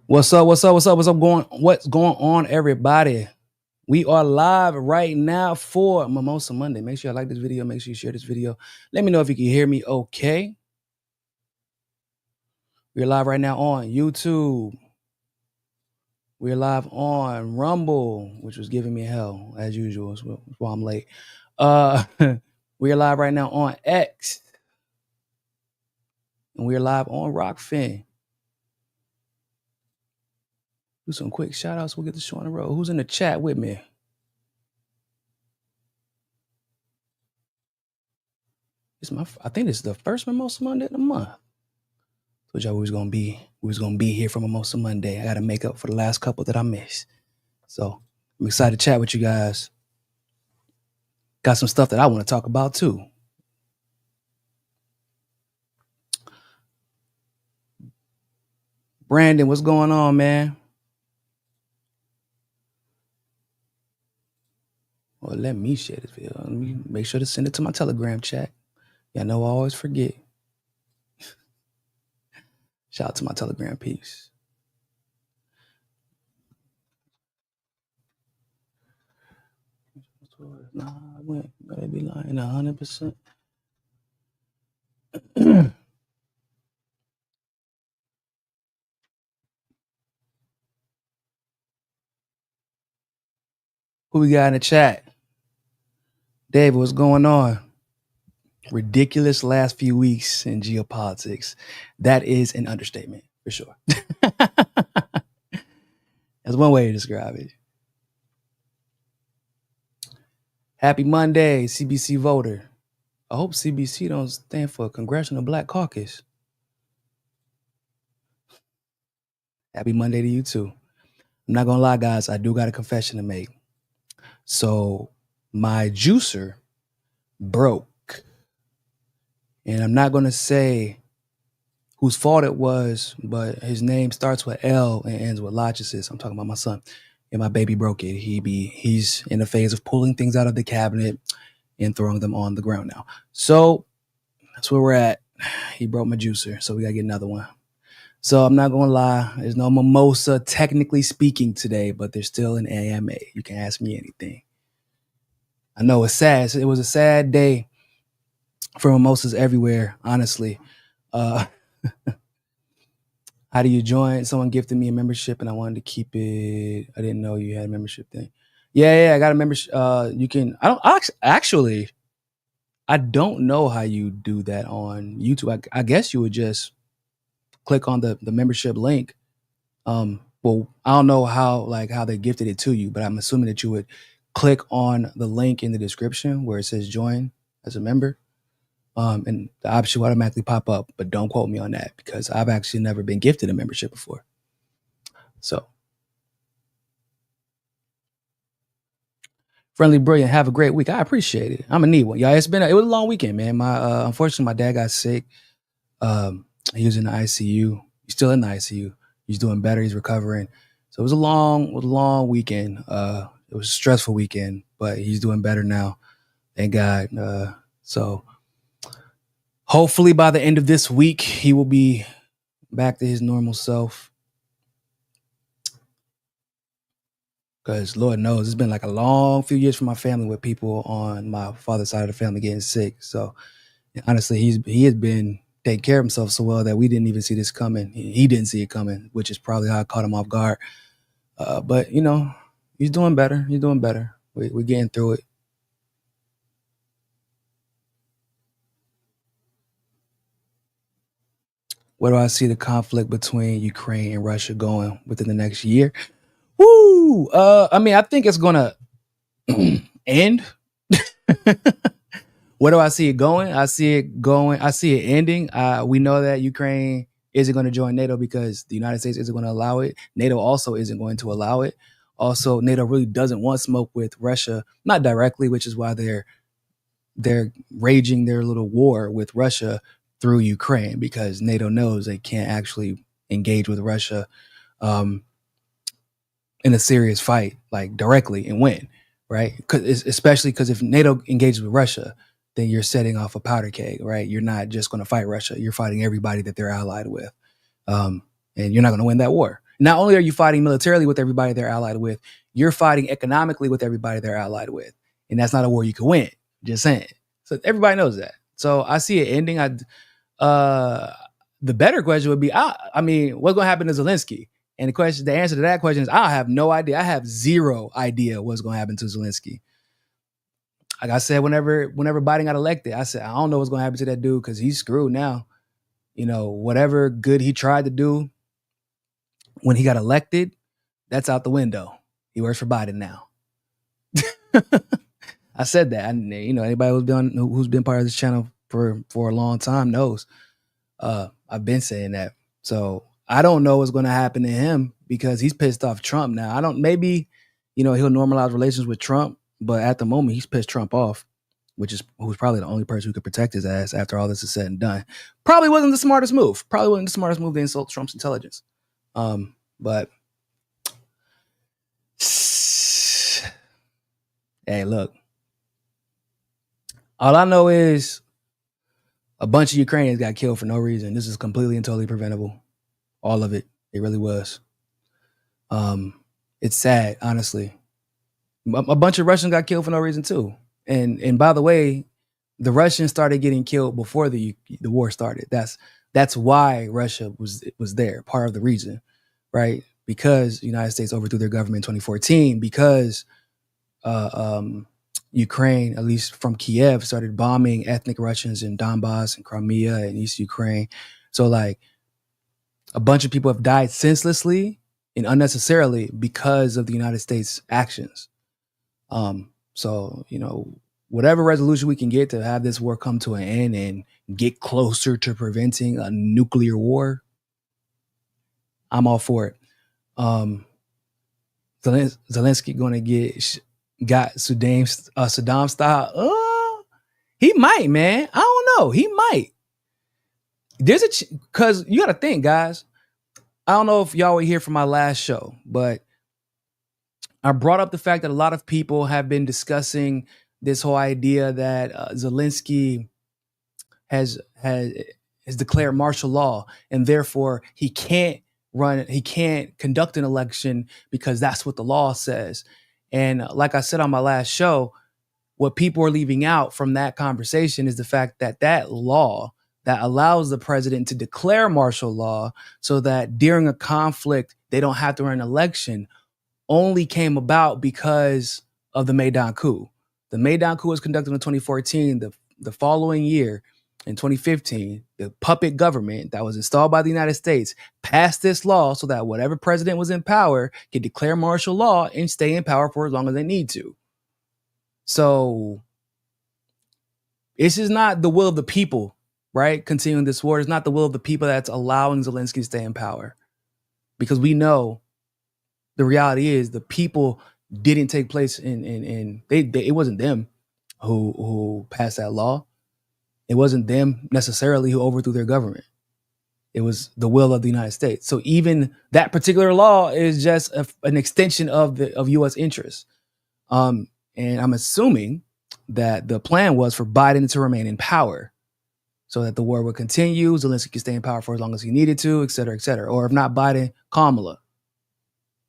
What's up? What's going on, everybody? We are live right now for Mimosa Monday. Make sure you like this video. Make sure you share this video. Let me know if you can hear me okay. We're live right now on YouTube. We're live on Rumble, which was giving me hell as usual. That's why I'm late. We're live right now on X. And we're live on Rockfin. Do some quick shout outs. We'll get the show on the road. Who's in the chat with me? I think this is the first Mimosa Monday of the month. Told y'all we was gonna be here for Mimosa Monday. I gotta make up for the last couple that I missed. So I'm excited to chat with you guys. Got some stuff that I want to talk about too. Brandon, what's going on, man? Well, let me share this video. Let me make sure to send it to my Telegram chat. Y'all know I always forget. Shout out to my Telegram peeps. Nah, I went. Better be lying 100%. Who we got in the chat? David, what's going on? Ridiculous last few weeks in geopolitics. That is an understatement, for sure. That's one way to describe it. Happy Monday, CBC voter. I hope CBC don't stand for Congressional Black Caucus. Happy Monday to you too. I'm not gonna lie, guys, I do got a confession to make. So my juicer broke. And I'm not gonna say whose fault it was, but his name starts with L and ends with Logicis. I'm talking about my son. And my baby broke it. He's in a phase of pulling things out of the cabinet and throwing them on the ground now. So that's where we're at. He broke my juicer, so we gotta get another one. So I'm not gonna lie, there's no mimosa technically speaking today, but there's still an AMA. You can ask me anything. I know it's sad. It was a sad day for mimosas everywhere, honestly. How do you join? Someone gifted me a membership and I wanted to keep it. I didn't know you had a membership thing. Yeah, I got a membership. You can, I don't know how you do that on YouTube. I guess you would just click on the membership link. Well, I don't know how they gifted it to you, but I'm assuming that you would click on the link in the description where it says join as a member. And the option will automatically pop up, but don't quote me on that because I've actually never been gifted a membership before. So, Friendly Brilliant, have a great week. I appreciate it. I'm gonna need one. Yeah, it was a long weekend, man. Unfortunately, my dad got sick. He was in the ICU. He's still in the ICU. He's doing better. He's recovering. So it was a long weekend. It was a stressful weekend, but he's doing better now. Thank God. So hopefully by the end of this week, he will be back to his normal self. Because Lord knows, it's been like a long few years for my family with people on my father's side of the family getting sick. So honestly, he has been taking care of himself so well that we didn't even see this coming. He didn't see it coming, which is probably how I caught him off guard. But, he's doing better. He's doing better. We're getting through it. Where do I see the conflict between Ukraine and Russia going within the next year? Woo! I think it's gonna end. Where do I see it going? I see it ending. We know that Ukraine isn't going to join NATO because the United States isn't going to allow it. NATO also isn't going to allow it. Also, NATO really doesn't want smoke with Russia, not directly, which is why they're raging their little war with Russia through Ukraine because NATO knows they can't actually engage with Russia in a serious fight, like directly, and win, right? Especially because if NATO engages with Russia, then you're setting off a powder keg, right? You're not just going to fight Russia. You're fighting everybody that they're allied with. And you're not going to win that war. Not only are you fighting militarily with everybody they're allied with, you're fighting economically with everybody they're allied with. And that's not a war you can win. Just saying. So everybody knows that. So I see it ending. The better question would be, I mean, what's going to happen to Zelensky? And the answer to that question is, I have no idea. I have zero idea what's going to happen to Zelensky. Like I said, whenever Biden got elected, I said, I don't know what's going to happen to that dude because he's screwed now. You know, whatever good he tried to do when he got elected, that's out the window. He works for Biden now. I said that. You know, anybody who's been part of this channel for a long time knows. I've been saying that. So I don't know what's going to happen to him because he's pissed off Trump now. Maybe, you know, he'll normalize relations with Trump, but at the moment he's pissed Trump off, who's probably the only person who could protect his ass after all this is said and done. Probably wasn't the smartest move. Probably wasn't the smartest move to insult Trump's intelligence. But hey, look, all I know is a bunch of Ukrainians got killed for no reason. This is completely and totally preventable. All of it. It really was. It's sad, honestly. A bunch of Russians got killed for no reason too. And by the way, the Russians started getting killed before the war started. That's why Russia was there. Part of the reason, right? Because the United States overthrew their government in 2014. Because Ukraine, at least from Kiev, started bombing ethnic Russians in Donbass and Crimea and East Ukraine. So like a bunch of people have died senselessly and unnecessarily because of the United States actions. So, you know, whatever resolution we can get to have this war come to an end and get closer to preventing a nuclear war, I'm all for it. Zelensky going to got Saddam style. He might, man. I don't know. He might. Because you got to think, guys. I don't know if y'all were here for my last show, but I brought up the fact that a lot of people have been discussing this whole idea that Zelensky has declared martial law, and therefore he can't conduct an election because that's what the law says. And like I said on my last show, what people are leaving out from that conversation is the fact that that law that allows the president to declare martial law so that during a conflict they don't have to run an election only came about because of the Maidan coup. The Maidan coup was conducted in 2014. The following year, in 2015, the puppet government that was installed by the United States passed this law so that whatever president was in power could declare martial law and stay in power for as long as they need to. So this is not the will of the people, right? Continuing this war. It's not the will of the people that's allowing Zelensky to stay in power. Because we know the reality is the people didn't take place it wasn't them who passed that law. It wasn't them necessarily who overthrew their government. It was the will of the United States. So even that particular law is just an extension of U.S. interests. And I'm assuming that the plan was for Biden to remain in power so that the war would continue. Zelensky could stay in power for as long as he needed to, et cetera, et cetera. Or if not Biden, Kamala.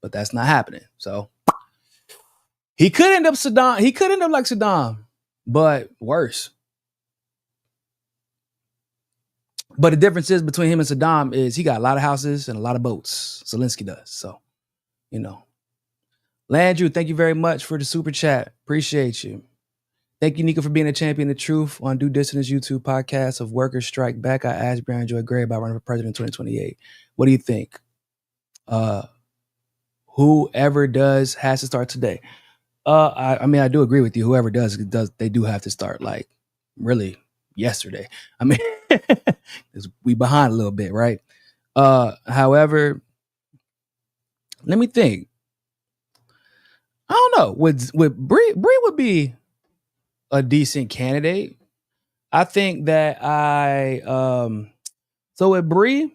But that's not happening. So he could end up Saddam. He could end up like Saddam, but worse. But the difference is between him and Saddam is he got a lot of houses and a lot of boats. Zelensky does. So, you know. Landrew, thank you very much for the super chat. Appreciate you. Thank you, Niko, for being a champion of truth on Due Distance YouTube podcast of Workers Strike Back. I asked Brian Joy Gray about running for president in 2028. What do you think? Whoever does has to start today. I mean, I do agree with you. Whoever does, they do have to start like really yesterday. I mean, we behind a little bit, right? However, let me think. I don't know. Would Bree would be a decent candidate. I think that so with Bree,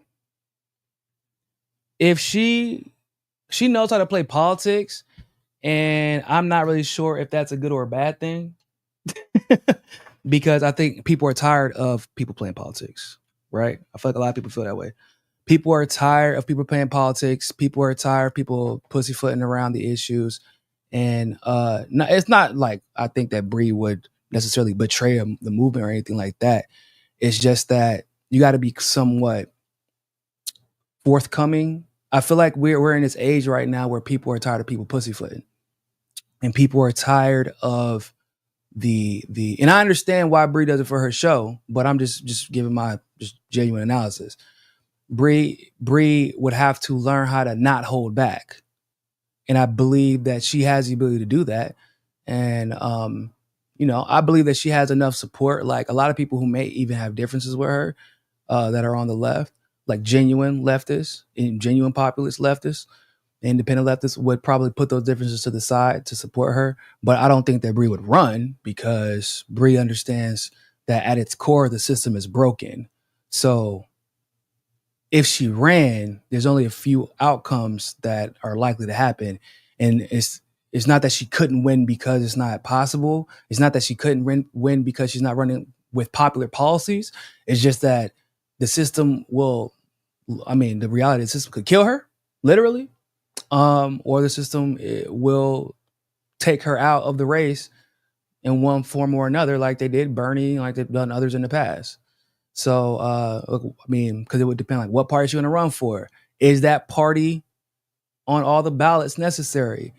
if she knows how to play politics, and I'm not really sure if that's a good or a bad thing. Because I think people are tired of people playing politics, right? I feel like a lot of people feel that way. People are tired of people playing politics. People are tired of people pussyfooting around the issues. And no, it's not like I think that Bree would necessarily betray the movement or anything like that. It's just that you got to be somewhat forthcoming. I feel like we're in this age right now where people are tired of people pussyfooting, and people are tired of the. And I understand why Bree does it for her show, but I'm just giving my just genuine analysis. Bree would have to learn how to not hold back, and I believe that she has the ability to do that. And I believe that she has enough support. Like a lot of people who may even have differences with her that are on the left, like genuine leftists and genuine populist leftists, independent leftists would probably put those differences to the side to support her. But I don't think that Bree would run because Bree understands that at its core, the system is broken. So if she ran, there's only a few outcomes that are likely to happen. And it's not that she couldn't win because it's not possible. It's not that she couldn't win because she's not running with popular policies. It's just that the system will, the reality of the system could kill her, literally, or the system will take her out of the race in one form or another, like they did Bernie, like they've done others in the past. So, because it would depend, like, what party she's going to run for. Is that party on all the ballots necessary?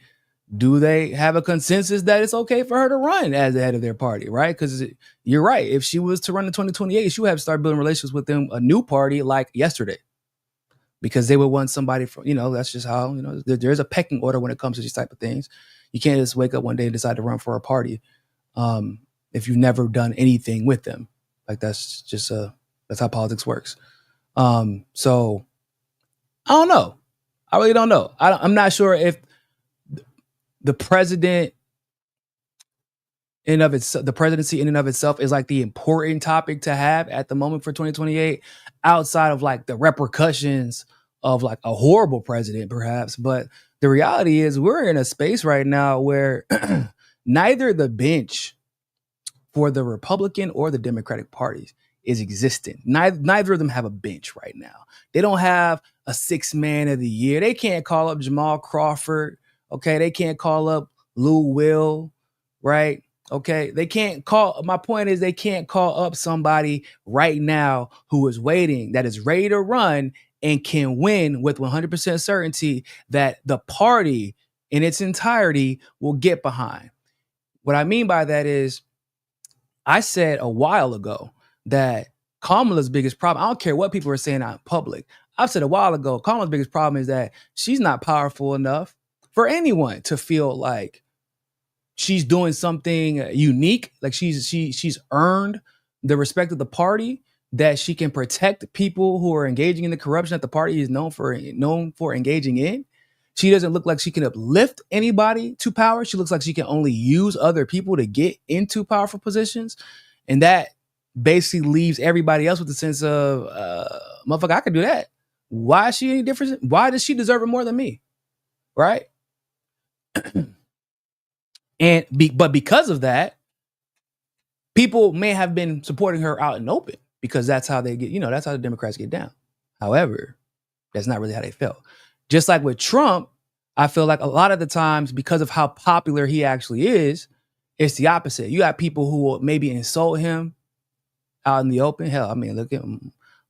Do they have a consensus that it's okay for her to run as the head of their party, right? Because you're right. If she was to run in 2028, she would have to start building relationships with them, a new party, like yesterday. Because they would want somebody from, that's just how, there's a pecking order when it comes to these type of things. You can't just wake up one day and decide to run for a party if you've never done anything with them. Like that's how politics works. So I don't know. I really don't know. I'm not sure if the president the presidency in and of itself is like the important topic to have at the moment for 2028, outside of like the repercussions of like a horrible president, perhaps. But the reality is we're in a space right now where neither the bench for the Republican or the Democratic parties is existent. Neither of them have a bench right now. They don't have a sixth man of the year. They can't call up Jamal Crawford. Okay. They can't call up Lou Will. Right. Okay. My point is they can't call up somebody right now who is waiting, that is ready to run and can win with 100% certainty that the party in its entirety will get behind. What I mean by that is, I said a while ago that Kamala's biggest problem, I don't care what people are saying out in public. I've said a while ago, Kamala's biggest problem is that she's not powerful enough for anyone to feel like she's doing something unique. Like she's earned the respect of the party, that she can protect people who are engaging in the corruption that the party is known for engaging in. She doesn't look like she can uplift anybody to power. She looks like she can only use other people to get into powerful positions. And that basically leaves everybody else with the sense of, motherfucker, I could do that. Why is she any different? Why does she deserve it more than me? Right? But because of that, people may have been supporting her out in open because that's how they get, that's how the Democrats get down. However, that's not really how they felt. Just like with Trump, I feel like a lot of the times, because of how popular he actually is, it's the opposite. You got people who will maybe insult him out in the open. Hell,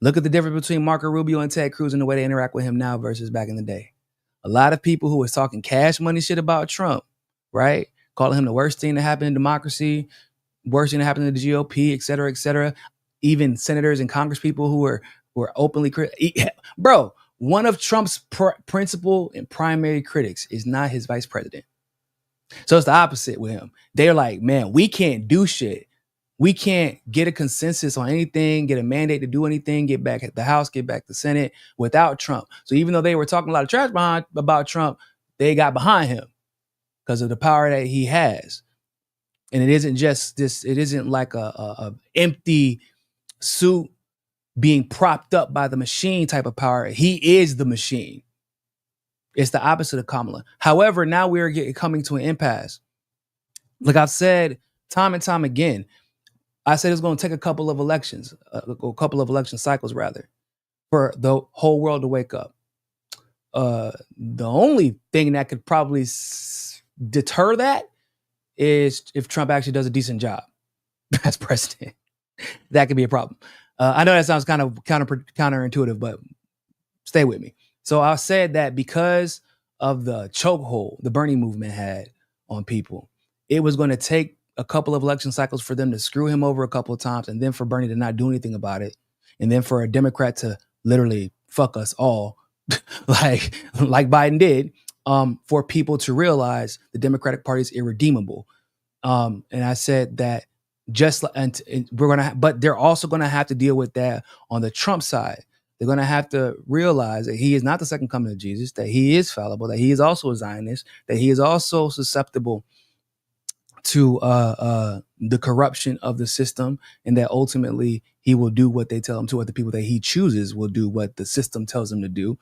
look at the difference between Marco Rubio and Ted Cruz and the way they interact with him now versus back in the day. A lot of people who was talking cash money shit about Trump, right? Calling him the worst thing that happened in democracy, worst thing that happened to the GOP, et cetera, et cetera. Even senators and Congress people who were openly bro. One of Trump's principal and primary critics is not his vice president. So it's the opposite with him. They're like, man, we can't do shit. We can't get a consensus on anything, get a mandate to do anything, get back at the House, get back the Senate without Trump. So even though they were talking a lot of trash about Trump, they got behind him because of the power that he has. And it isn't just this, it isn't like a empty suit being propped up by the machine type of power. He is the machine. It's the opposite of Kamala. However, now we're coming to an impasse. Like I've said time and time again, I said it's going to take a couple of election cycles rather, for the whole world to wake up. The only thing that could probably deter that is if Trump actually does a decent job as president. That could be a problem. I know that sounds kind of counterintuitive, but stay with me. So I said that because of the chokehold the Bernie movement had on people, it was going to take a couple of election cycles for them to screw him over a couple of times, and then for Bernie to not do anything about it, and then for a Democrat to literally fuck us all, like Biden did, for people to realize the Democratic Party is irredeemable. And I said that we're gonna, but they're also gonna have to deal with that on the Trump side. They're gonna have to realize that he is not the second coming of Jesus, that he is fallible, that he is also a Zionist, that he is also susceptible to the corruption of the system, and that ultimately he will do what they tell him to, what the people that he chooses will do what the system tells him to do.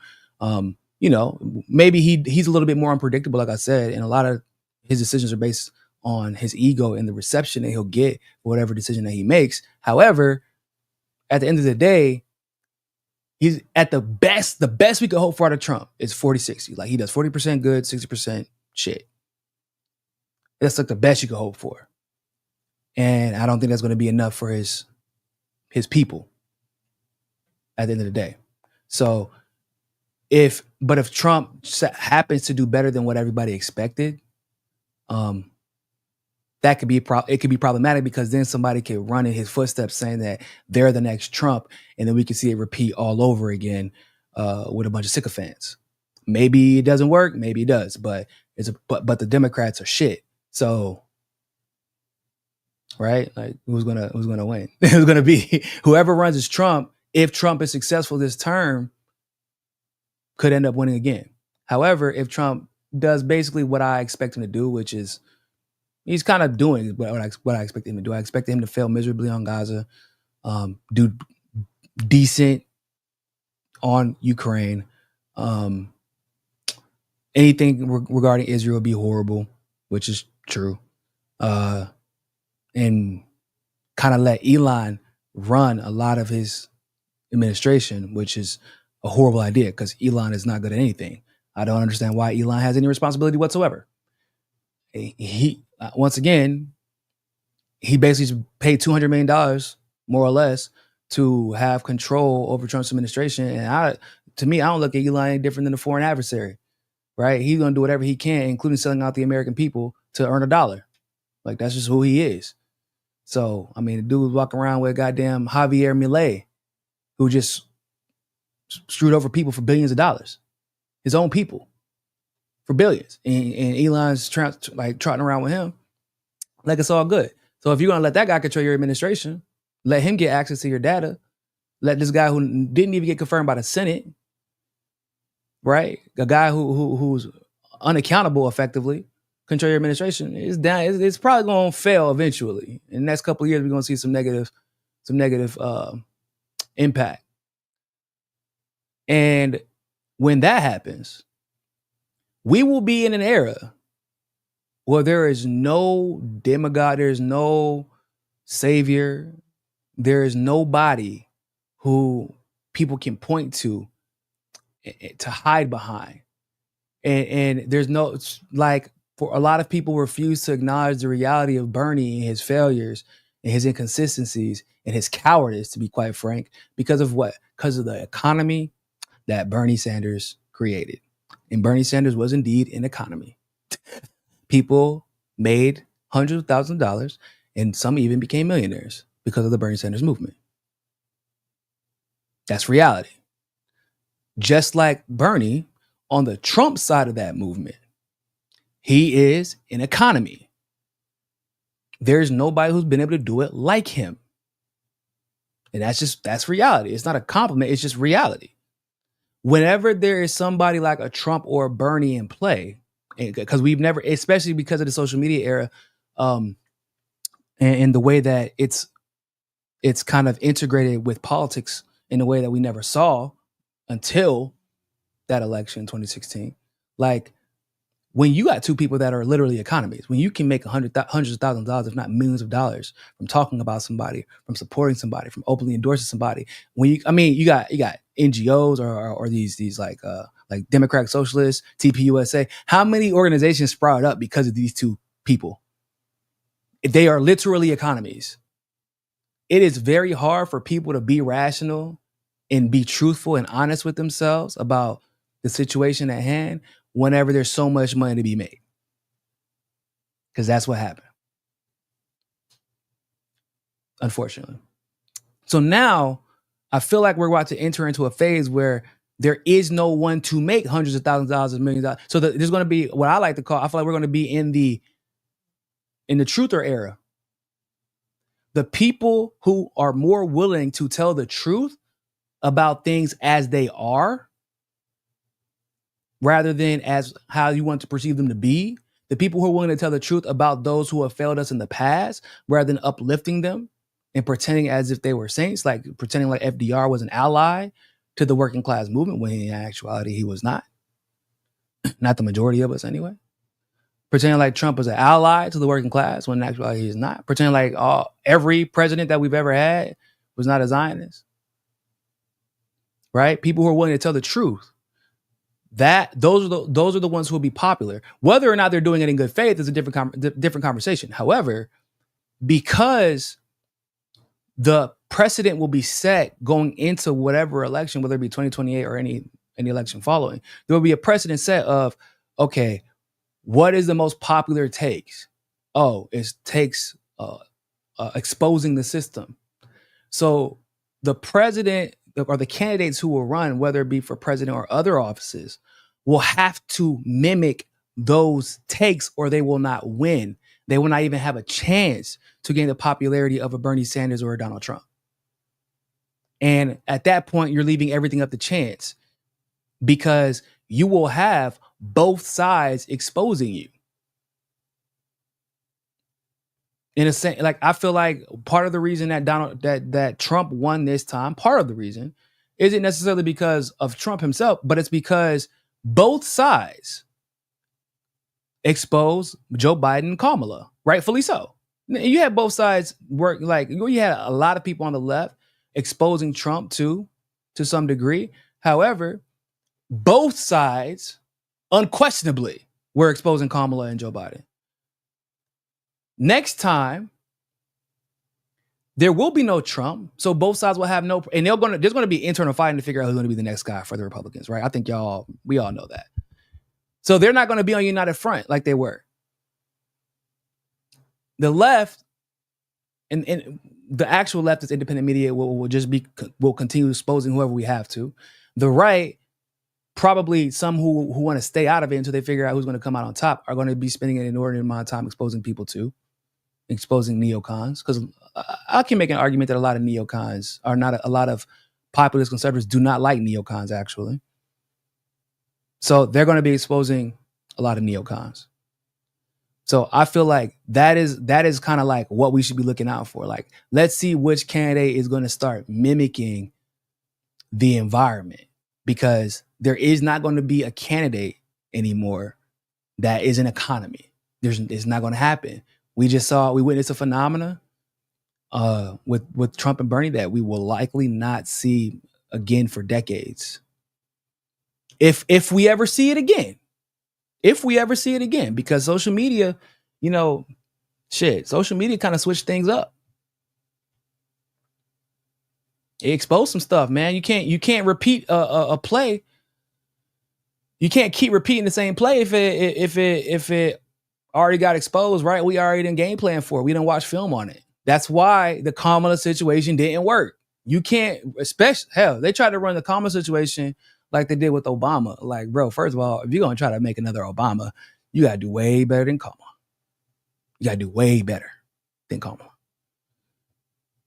Maybe he's a little bit more unpredictable, like I said, and a lot of his decisions are based on his ego and the reception that he'll get for whatever decision that he makes. However, at the end of the day, he's at the best we could hope for out of Trump is 40-60. Like, he does 40% good, 60% shit. That's like the best you could hope for. And I don't think that's going to be enough for his people at the end of the day. So if Trump happens to do better than what everybody expected, that could be it could be problematic, because then somebody could run in his footsteps saying that they're the next Trump, and then we can see it repeat all over again with a bunch of sycophants. Maybe it doesn't work, maybe it does, but but the Democrats are shit. So, right, like who's gonna win? Who's gonna be whoever runs as Trump? If Trump is successful this term, could end up winning again. However, if Trump does basically what I expect him to do, which is he's kind of doing what I expect him to do. I expect him to fail miserably on Gaza, do decent on Ukraine. Anything regarding Israel would be horrible, which is true. And kind of let Elon run a lot of his administration, which is a horrible idea, because Elon is not good at anything. I don't understand why Elon has any responsibility whatsoever. He once again, he basically paid $200 million, more or less, to have control over Trump's administration. And to me, I don't look at Elon any different than a foreign adversary, right? He's going to do whatever he can, including selling out the American people, to earn $1. Like, that's just who he is. So, I mean, the dude was walking around with goddamn Javier Milei, who just screwed over people for billions of dollars, his own people, for billions. And Elon's trotting around with him like it's all good. So if you're going to let that guy control your administration, let him get access to your data, let this guy who didn't even get confirmed by the Senate, right? A guy who's unaccountable effectively control your administration, it's probably going to fail eventually. In the next couple of years, we're going to see some negative impact. And when that happens, we will be in an era where there is no demigod, there is no savior, there is nobody who people can point to hide behind. And there's no, like, for a lot of people refuse to acknowledge the reality of Bernie and his failures and his inconsistencies and his cowardice, to be quite frank, because of what? Because of the economy that Bernie Sanders created. And Bernie Sanders was indeed an economy. People made hundreds of thousands of dollars, and some even became millionaires because of the Bernie Sanders movement. That's reality. Just like Bernie, on the Trump side of that movement, he is an economy. There's nobody who's been able to do it like him. And that's reality. It's not a compliment. It's just reality. Whenever there is somebody like a Trump or a Bernie in play, because we've never, especially because of the social media era, and the way that it's kind of integrated with politics in a way that we never saw until that election in 2016. Like, when you got two people that are literally economies, when you can make hundreds of thousands of dollars, if not millions of dollars, from talking about somebody, from supporting somebody, from openly endorsing somebody, you got NGOs or these like Democratic Socialists, TPUSA. How many organizations sprouted up because of these two people? They are literally economies. It is very hard for people to be rational and be truthful and honest with themselves about the situation at hand whenever there's so much money to be made. Because that's what happened, unfortunately. So now I feel like we're about to enter into a phase where there is no one to make hundreds of thousands of dollars and millions of dollars. So there's going to be what I like to call, I feel like we're going to be in the truther era. The people who are more willing to tell the truth about things as they are, rather than as how you want to perceive them to be. The people who are willing to tell the truth about those who have failed us in the past, rather than uplifting them and pretending as if they were saints, like pretending like FDR was an ally to the working class movement, when in actuality he was not. Not the majority of us anyway. Pretending like Trump was an ally to the working class, when in actuality he is not. Pretending like every president that we've ever had was not a Zionist. Right? People who are willing to tell the truth. Those are the ones who will be popular. Whether or not they're doing it in good faith is a different conversation. However, because the precedent will be set going into whatever election, whether it be 2028 or any election following, there will be a precedent set of, okay, what is the most popular takes? Oh, it takes exposing the system. So the president or the candidates who will run, whether it be for president or other offices, will have to mimic those takes or they will not win. They will not even have a chance to gain the popularity of a Bernie Sanders or a Donald Trump. And at that point, you're leaving everything up to chance, because you will have both sides exposing you. In a sense, like, I feel like part of the reason that that Trump won this time, part of the reason isn't necessarily because of Trump himself, but it's because both sides exposed Joe Biden and Kamala, rightfully so. You had both sides work, like you had a lot of people on the left exposing Trump too, to some degree. However, both sides unquestionably were exposing Kamala and Joe Biden. Next time, there will be no Trump, so both sides will have no, and there's going to be internal fighting to figure out who's going to be the next guy for the Republicans, right? I think we all know that. So they're not going to be on united front like they were. The left and the actual leftist independent media will continue exposing whoever we have to. The right, probably some who want to stay out of it until they figure out who's going to come out on top, are going to be spending an inordinate amount of time exposing people too, exposing neocons. Because I can make an argument that a lot of neocons are not, a lot of populist conservatives do not like neocons, actually. So they're going to be exposing a lot of neocons. So I feel like that is kind of like what we should be looking out for. Like, let's see which candidate is going to start mimicking the environment, because there is not going to be a candidate anymore that is an economy. It's not going to happen. We witnessed a phenomena with Trump and Bernie that we will likely not see again for decades. If we ever see it again. Because social media, social media kind of switched things up. It exposed some stuff, man. You can't repeat a play. You can't keep repeating the same play if it already got exposed, right? We already done game plan for it. We didn't watch film on it. That's why the Kamala situation didn't work. You can't, they tried to run the Kamala situation like they did with Obama. Like, bro, first of all, if you're going to try to make another Obama, you got to do way better than Kamala. You got to do way better than Kamala.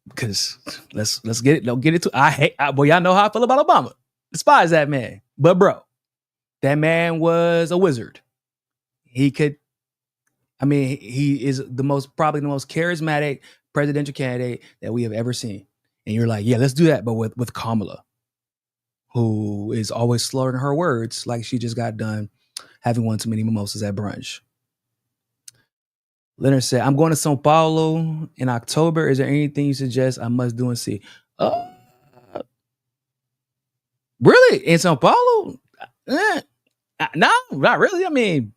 Because let's get it. Don't get it to, y'all know how I feel about Obama. Despise that man. But bro, that man was a wizard. He is probably the most charismatic presidential candidate that we have ever seen. And you're like, yeah, let's do that. But with Kamala, who is always slurring her words, like she just got done having one too many mimosas at brunch. Leonard said, I'm going to Sao Paulo in October. Is there anything you suggest I must do and see? Really? In Sao Paulo? No, not really. I mean,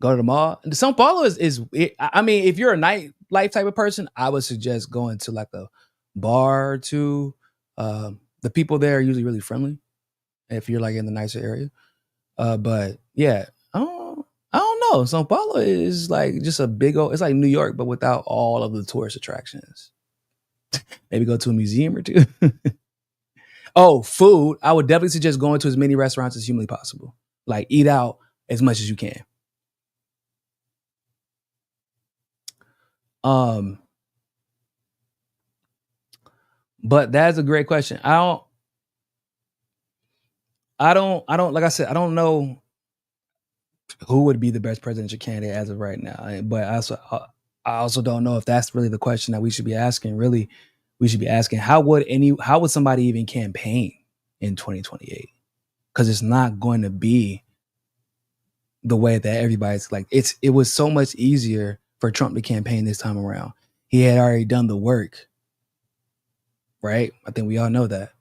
go to the mall. Sao Paulo is I mean, if you're a nightlife type of person, I would suggest going to like a bar or two. The people there are usually really friendly if you're like in the nicer area. But yeah, I don't know. Sao Paulo is like just a big old, it's like New York, but without all of the tourist attractions. Maybe go to a museum or two. Oh, food. I would definitely suggest going to as many restaurants as humanly possible. Like eat out as much as you can. But that's a great question. I don't like I said, I don't know who would be the best presidential candidate as of right now. But I also don't know if that's really the question that we should be asking. Really, we should be asking how would somebody even campaign in 2028? Because it's not going to be the way that everybody's like. It was so much easier for Trump to campaign this time around. He had already done the work, right? I think we all know that.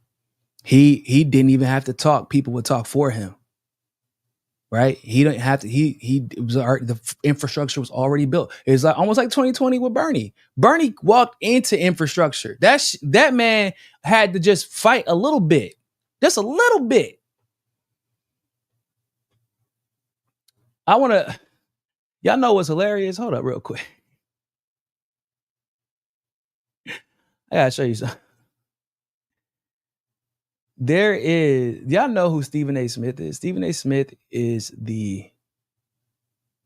He didn't even have to talk. People would talk for him. Right? He didn't have to. The infrastructure was already built. It's like almost like 2020 with Bernie. Bernie walked into infrastructure. That man had to just fight a little bit, just a little bit. Y'all know what's hilarious? Hold up, real quick. I gotta show you something. Y'all know who Stephen A. Smith is? Stephen A. Smith is the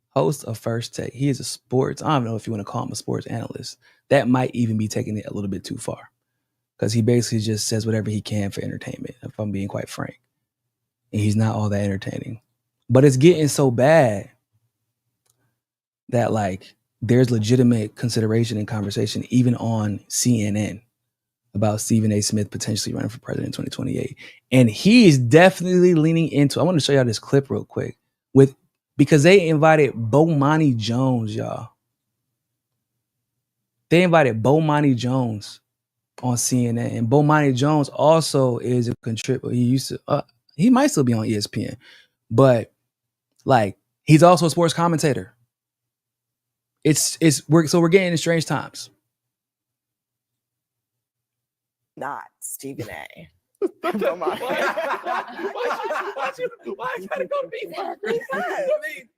host of First Take. He is a sports, I don't know if you want to call him a sports analyst. That might even be taking it a little bit too far. Because he basically just says whatever he can for entertainment, if I'm being quite frank. And he's not all that entertaining. But it's getting so bad that like there's legitimate consideration and conversation even on CNN about Stephen A. Smith potentially running for president in 2028. And he is definitely leaning into, I want to show y'all this clip real quick because they invited Bomani Jones, y'all. They invited Bomani Jones on CNN. And Bomani Jones also is a contributor. He might still be on ESPN, but like he's also a sports commentator. We're getting in strange times. Not Stephen A. Why you gotta go to be I mean,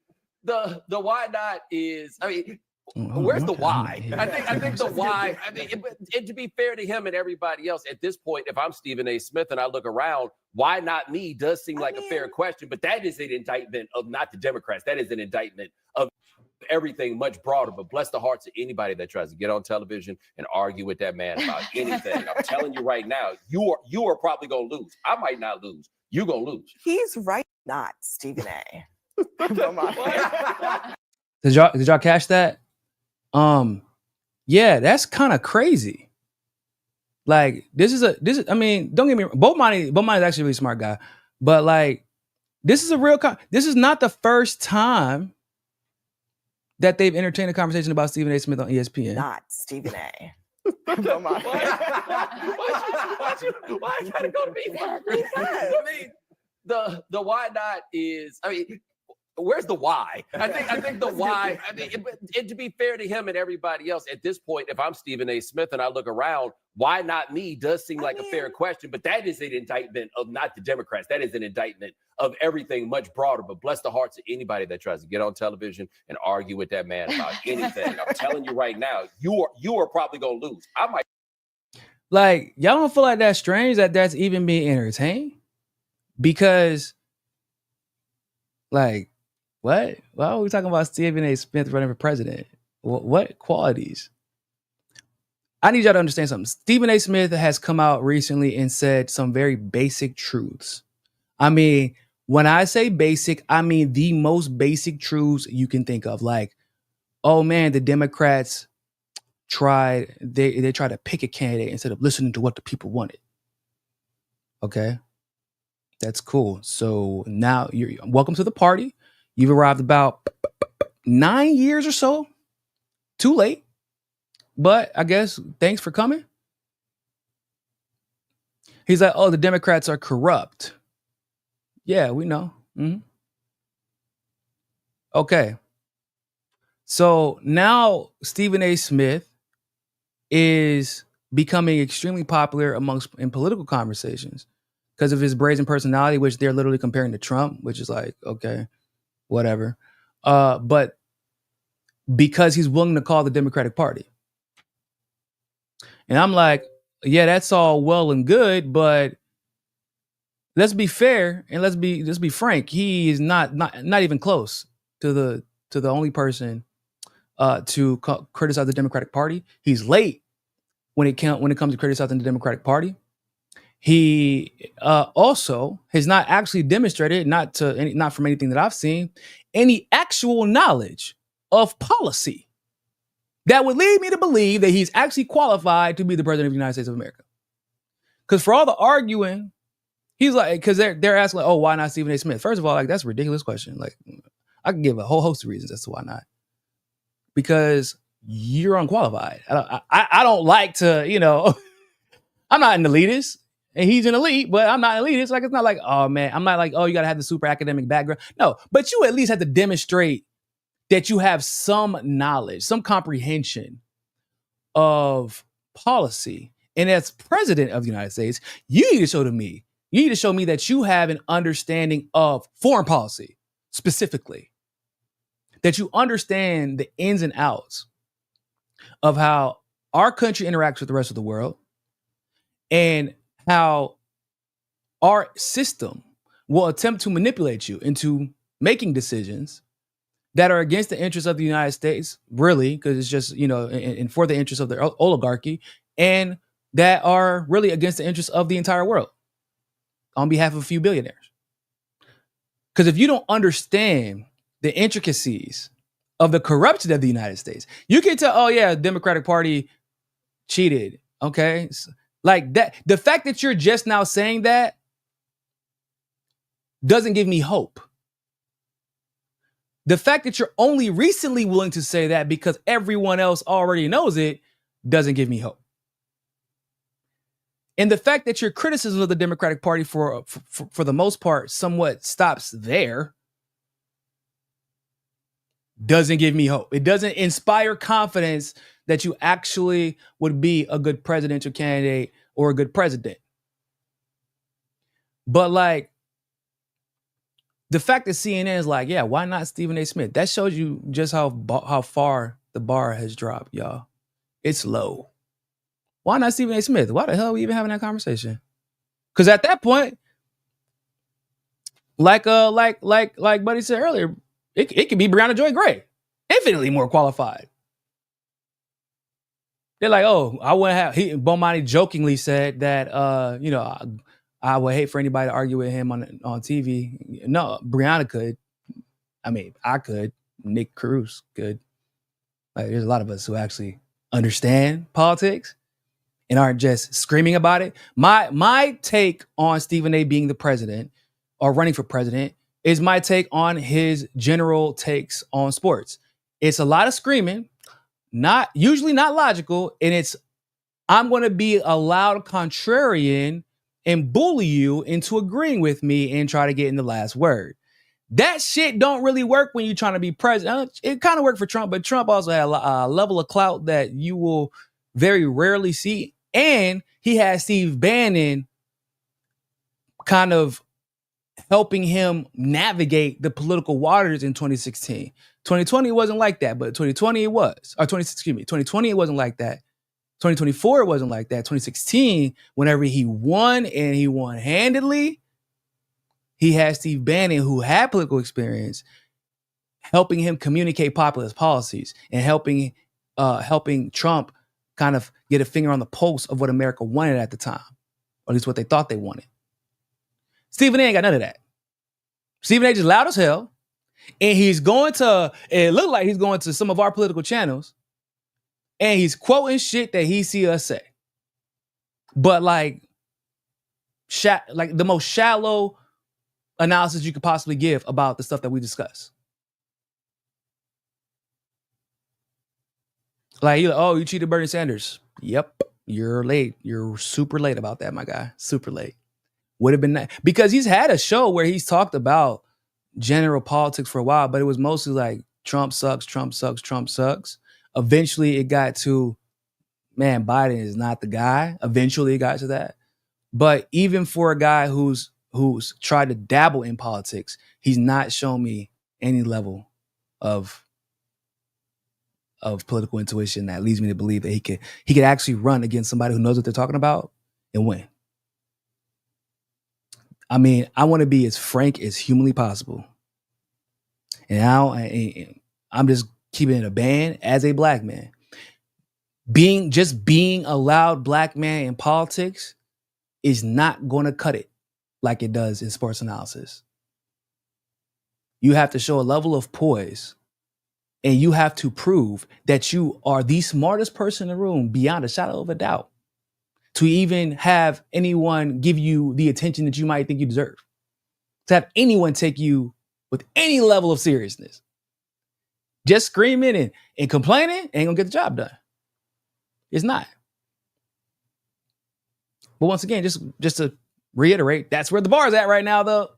the why not is, I mean, where's the why? I think the why, I mean, and to be fair to him and everybody else, at this point, if I'm Stephen A. Smith and I look around, why not me does seem like a fair question, but that is an indictment of not the Democrats. That is an indictment of everything much broader. But bless the hearts of anybody that tries to get on television and argue with that man about anything. I'm telling you right now, you are probably gonna lose. I might not lose. You're gonna lose. He's right, not Stephen A. Did y'all catch that? Yeah, that's kind of crazy. Like this is I mean, don't get me wrong. Bomani is actually a really smart guy, but like this is this is not the first time that they've entertained a conversation about Stephen A. Smith on ESPN. Not Stephen A. Why you gotta go to me? I mean, the why not is, I mean, where's the why? I think the why, I mean, and to be fair to him and everybody else, at this point, if I'm Stephen A. Smith and I look around, why not me does seem like a fair question, but that is an indictment of not the Democrats. That is an indictment of everything much broader. But bless the hearts of anybody that tries to get on television and argue with that man about anything. I'm telling you right now, you are probably gonna lose. I might. Like, y'all don't feel like that's strange that that's even being entertained? Because, like, what? Why are we talking about Stephen A. Smith running for president? What qualities? I need y'all to understand something. Stephen A. Smith has come out recently and said some very basic truths. I mean, when I say basic, I mean the most basic truths you can think of. Like, oh man, the Democrats tried to pick a candidate instead of listening to what the people wanted. Okay, that's cool. So now you're welcome to the party. You've arrived about 9 years or so too late, but I guess thanks for coming. He's like, oh, the Democrats are corrupt. Yeah, we know. Mm-hmm. Okay. So now Stephen A. Smith is becoming extremely popular in political conversations because of his brazen personality, which they're literally comparing to Trump, which is like, okay, whatever. But because he's willing to call the Democratic Party. And I'm like, yeah, that's all well and good, but let's be fair and let's be frank. He is not even close to the only person to criticize the Democratic Party. He's late when it comes to criticizing the Democratic Party. He also has not actually demonstrated, not from anything that I've seen, any actual knowledge of policy that would lead me to believe that he's actually qualified to be the president of the United States of America. Because for all the arguing, he's like, because they're asking, like, oh, why not Stephen A. Smith? First of all, like, that's a ridiculous question. Like, I can give a whole host of reasons as to why not. Because you're unqualified. I don't like to, I'm not an elitist. And he's an elite, but I'm not elitist. Like, it's not like, oh man, I'm not like, oh, you got to have the super academic background. No, but you at least have to demonstrate that you have some knowledge, some comprehension of policy. And as president of the United States, you need to show me that you have an understanding of foreign policy specifically, that you understand the ins and outs of how our country interacts with the rest of the world and how our system will attempt to manipulate you into making decisions that are against the interests of the United States, really, because it's just, and for the interests of the oligarchy, and that are really against the interests of the entire world on behalf of a few billionaires. Because if you don't understand the intricacies of the corruption of the United States, you can tell, oh yeah, the Democratic Party cheated, okay? Like that, the fact that you're just now saying that doesn't give me hope. The fact that you're only recently willing to say that because everyone else already knows it doesn't give me hope. And the fact that your criticism of the Democratic Party for the most part somewhat stops there doesn't give me hope. It doesn't inspire confidence that you actually would be a good presidential candidate or a good president. But like, the fact that CNN is like, yeah, why not Stephen A. Smith? That shows you just how far the bar has dropped, y'all. It's low. Why not Stephen A. Smith? Why the hell are we even having that conversation? Because at that point, like Buddy said earlier, it could be Brianna Joy Gray, infinitely more qualified. They're like, oh, I wouldn't have. Bomani jokingly said that, I would hate for anybody to argue with him on TV. No, Brianna could. I mean, I could. Nick Cruz could. Like, there's a lot of us who actually understand politics and aren't just screaming about it. My take on Stephen A. being the president or running for president is my take on his general takes on sports. It's a lot of screaming, usually not logical, and it's, I'm going to be a loud contrarian and bully you into agreeing with me and try to get in the last word. That shit don't really work when you're trying to be president. It kind of worked for Trump, but Trump also had a level of clout that you will very rarely see. And he had Steve Bannon kind of helping him navigate the political waters in 2016. 2020 wasn't like that, but 2020 it was. Or 2020 it wasn't like that. 2024 it wasn't like that. 2016, whenever he won and he won handedly, he had Steve Bannon, who had political experience, helping him communicate populist policies and helping Trump kind of get a finger on the pulse of what America wanted at the time, or at least what they thought they wanted. Stephen A. ain't got none of that. Stephen A. just loud as hell, and it looked like he's going to some of our political channels, and he's quoting shit that he see us say. But like the most shallow analysis you could possibly give about the stuff that we discuss. Like, oh, you cheated Bernie Sanders. Yep, you're late. You're super late about that, my guy. Super late. Would have been nice. Because he's had a show where he's talked about general politics for a while, but it was mostly like Trump sucks, Trump sucks, Trump sucks. Eventually it got to, man, Biden is not the guy. Eventually it got to that. But even for a guy who's tried to dabble in politics, he's not shown me any level of political intuition that leads me to believe that he could actually run against somebody who knows what they're talking about and win. I mean, I want to be as frank as humanly possible. And I'm just keeping it a band as a black man. Being a loud black man in politics is not going to cut it like it does in sports analysis. You have to show a level of poise, and you have to prove that you are the smartest person in the room beyond a shadow of a doubt to even have anyone give you the attention that you might think you deserve. To have anyone take you with any level of seriousness. Just screaming and complaining ain't gonna get the job done. It's not. But once again, just to reiterate, that's where the bar's at right now, though.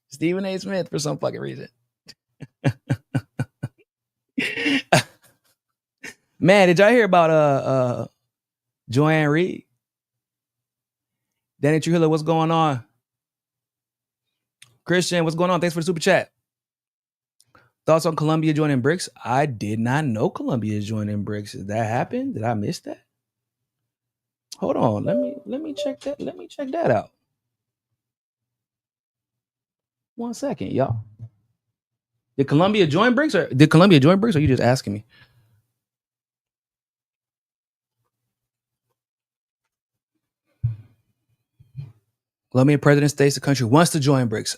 Stephen A. Smith for some fucking reason. Man, did y'all hear about Joanne Reed? Danny Trujillo, what's going on? Christian, what's going on? Thanks for the super chat. Thoughts on Colombia joining BRICS? I did not know Colombia is joining BRICS. Did that happen? Did I miss that? Hold on. Let me check that. Let me check that out. 1 second, y'all. Did Colombia join BRICS or are you just asking me? Colombian president states the country wants to join BRICS.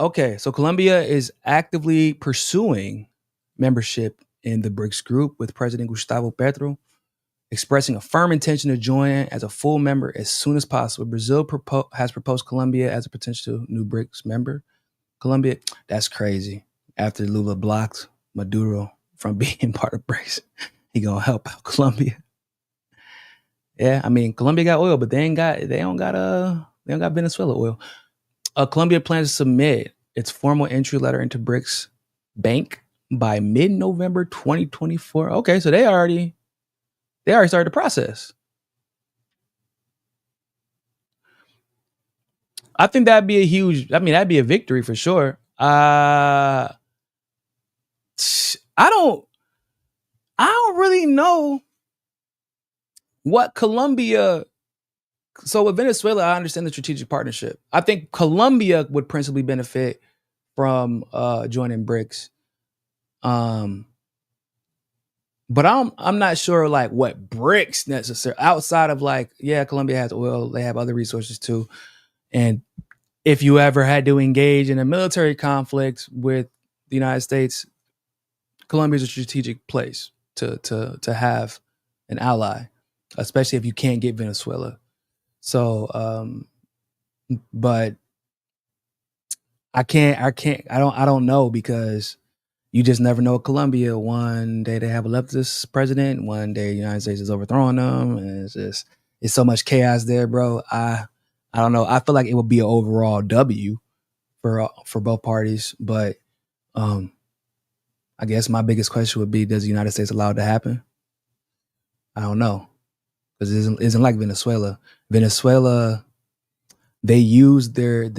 Okay. So Colombia is actively pursuing membership in the BRICS group, with President Gustavo Petro expressing a firm intention to join as a full member as soon as possible. Brazil has proposed Colombia as a potential new BRICS member. Colombia, that's crazy. After Lula blocked Maduro from being part of BRICS, he gonna help out Colombia. Yeah, I mean, Colombia got oil, but they don't got Venezuela oil. Colombia plans to submit its formal entry letter into BRICS Bank by mid-November 2024. Okay, so they already started the process. I think that'd be that'd be a victory for sure. I don't really know what Colombia. So with Venezuela, I understand the strategic partnership. I think Colombia would principally benefit from joining BRICS. But I'm not sure like what BRICS necessarily outside of like, yeah, Colombia has oil, they have other resources too. And if you ever had to engage in a military conflict with the United States, Colombia is a strategic place to have an ally, especially if you can't get Venezuela. So, but I don't know, because you just never know. Colombia, one day they have a leftist president, one day the United States is overthrowing them, and it's so much chaos there, bro. I don't know. I feel like it would be an overall W for both parties, but I guess my biggest question would be: does the United States allow it to happen? I don't know, because it isn't like Venezuela. Venezuela, they use their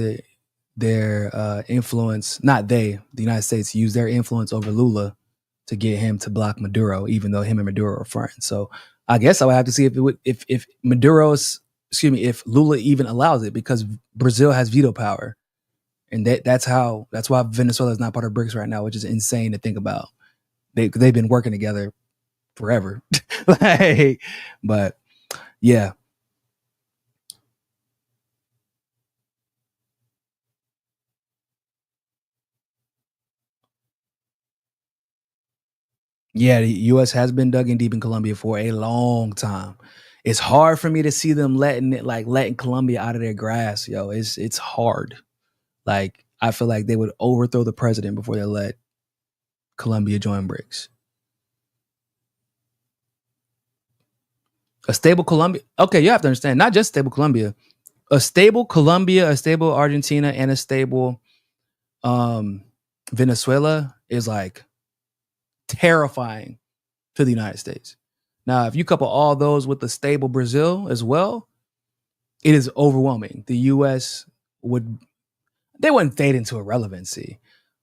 influence. Not they, the United States used their influence over Lula to get him to block Maduro, even though him and Maduro are friends. So I guess I would have to see if Lula even allows it, because Brazil has veto power. And that's why Venezuela is not part of BRICS right now, which is insane to think about. They've been working together forever. But yeah. Yeah, the U.S. has been dug in deep in Colombia for a long time. It's hard for me to see them letting Colombia out of their grasp, yo. It's hard. Like, I feel like they would overthrow the president before they let Colombia join BRICS. A stable Colombia. Okay, you have to understand, not just stable Colombia, a stable Colombia, a stable Argentina, and a stable Venezuela is like terrifying to the United States. Now, if you couple all those with the stable Brazil as well, it is overwhelming. The U.S. they wouldn't fade into irrelevancy,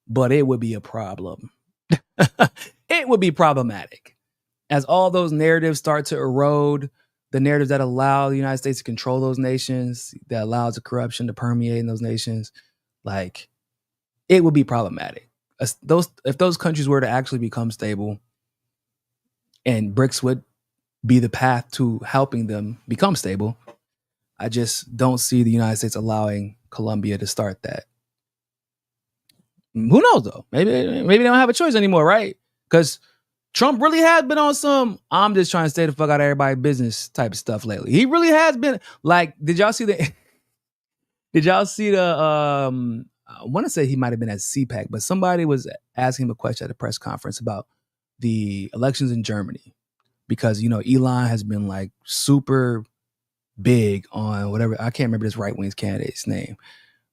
but it would be a problem. It would be problematic. As all those narratives start to erode, the narratives that allow the United States to control those nations, that allows the corruption to permeate in those nations, like, it would be problematic. If those countries were to actually become stable, and BRICS would be the path to helping them become stable, I just don't see the United States allowing Colombia to start that. Who knows though? Maybe they don't have a choice anymore, right? Because Trump really has been on some I'm just trying to stay the fuck out of everybody's business type of stuff lately. He really has been like, did y'all see the I want to say he might have been at CPAC, but somebody was asking him a question at a press conference about the elections in Germany, because, you know, Elon has been like super big on whatever, I can't remember this right-wing candidate's name,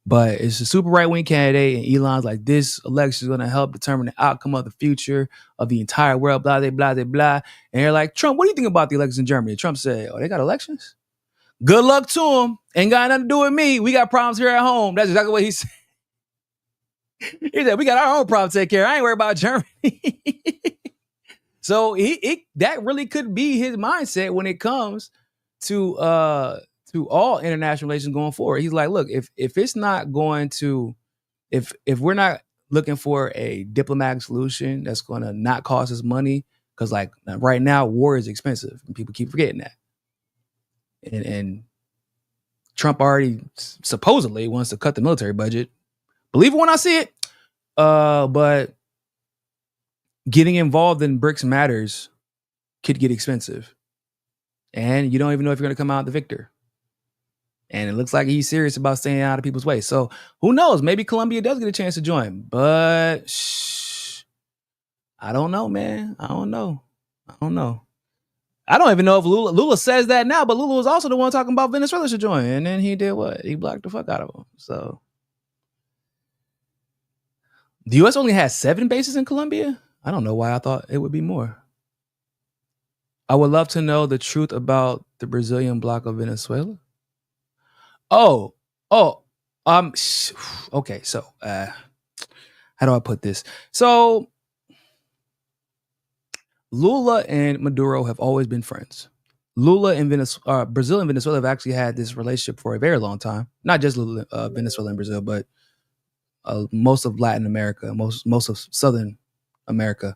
but it's a super right-wing candidate, and Elon's like, this election is going to help determine the outcome of the future of the entire world, blah, blah, blah, blah, blah. And they're like, Trump, what do you think about the elections in Germany? Trump said, oh, they got elections? Good luck to them. Ain't got nothing to do with me. We got problems here at home. That's exactly what he said. He said, we got our own problems to take care of. I ain't worried about Germany. So that really could be his mindset when it comes to all international relations going forward. He's like, look, if it's not going to, if we're not looking for a diplomatic solution that's going to not cost us money, because like right now war is expensive and people keep forgetting that. And Trump already supposedly wants to cut the military budget. Believe it when I see it. But getting involved in BRICS matters could get expensive. And you don't even know if you're going to come out the victor. And it looks like he's serious about staying out of people's way. So who knows? Maybe Colombia does get a chance to join. But I don't know, man. I don't know. I don't even know if Lula says that now, but Lula was also the one talking about Venezuela should join. And then he did what? He blocked the fuck out of him. So the U.S. only has 7 bases in Colombia? I don't know why I thought it would be more. I would love to know the truth about the Brazilian block of Venezuela. Okay. So, how do I put this? So, Lula and Maduro have always been friends. Lula and Brazil and Venezuela have actually had this relationship for a very long time. Not just Venezuela and Brazil, but most of Latin America, most of Southern America,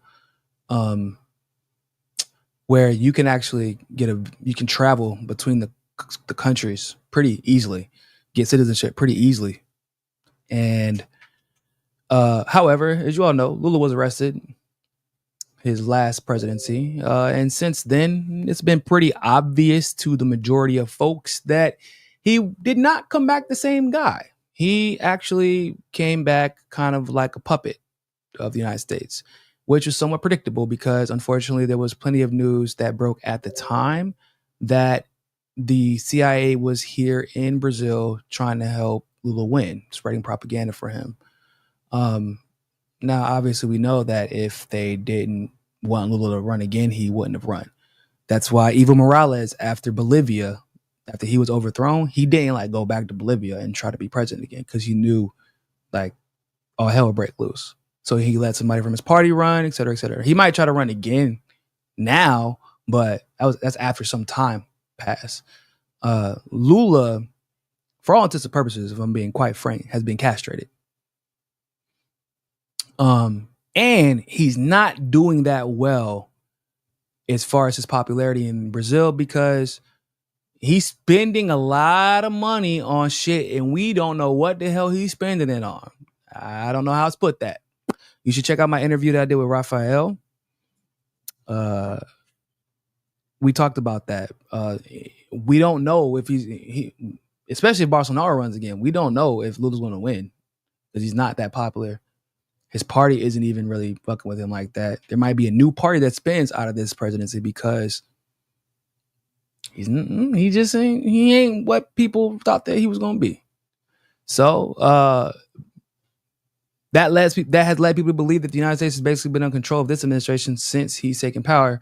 where you can actually you can travel between the countries pretty easily, get citizenship pretty easily. And however, as you all know, Lula was arrested his last presidency. And since then, it's been pretty obvious to the majority of folks that he did not come back the same guy. He actually came back kind of like a puppet of the United States, which was somewhat predictable because unfortunately there was plenty of news that broke at the time that the CIA was here in Brazil trying to help Lula win, spreading propaganda for him. Now, obviously, we know that if they didn't want Lula to run again, he wouldn't have run. That's why Evo Morales, after Bolivia, after he was overthrown, he didn't like go back to Bolivia and try to be president again because he knew like all hell would break loose. So he let somebody from his party run, et cetera, et cetera. He might try to run again now, but that's after some time passed. Lula, for all intents and purposes, if I'm being quite frank, has been castrated. And he's not doing that well as far as his popularity in Brazil because he's spending a lot of money on shit and we don't know what the hell he's spending it on. I don't know how to put that. You should check out my interview that I did with Rafael. We talked about that. We don't know if he especially if Bolsonaro runs again, we don't know if Lula's going to win because he's not that popular. His party isn't even really fucking with him like that. There might be a new party that spins out of this presidency because He ain't what people thought that he was gonna be. So that has led people to believe that the United States has basically been in control of this administration since he's taken power,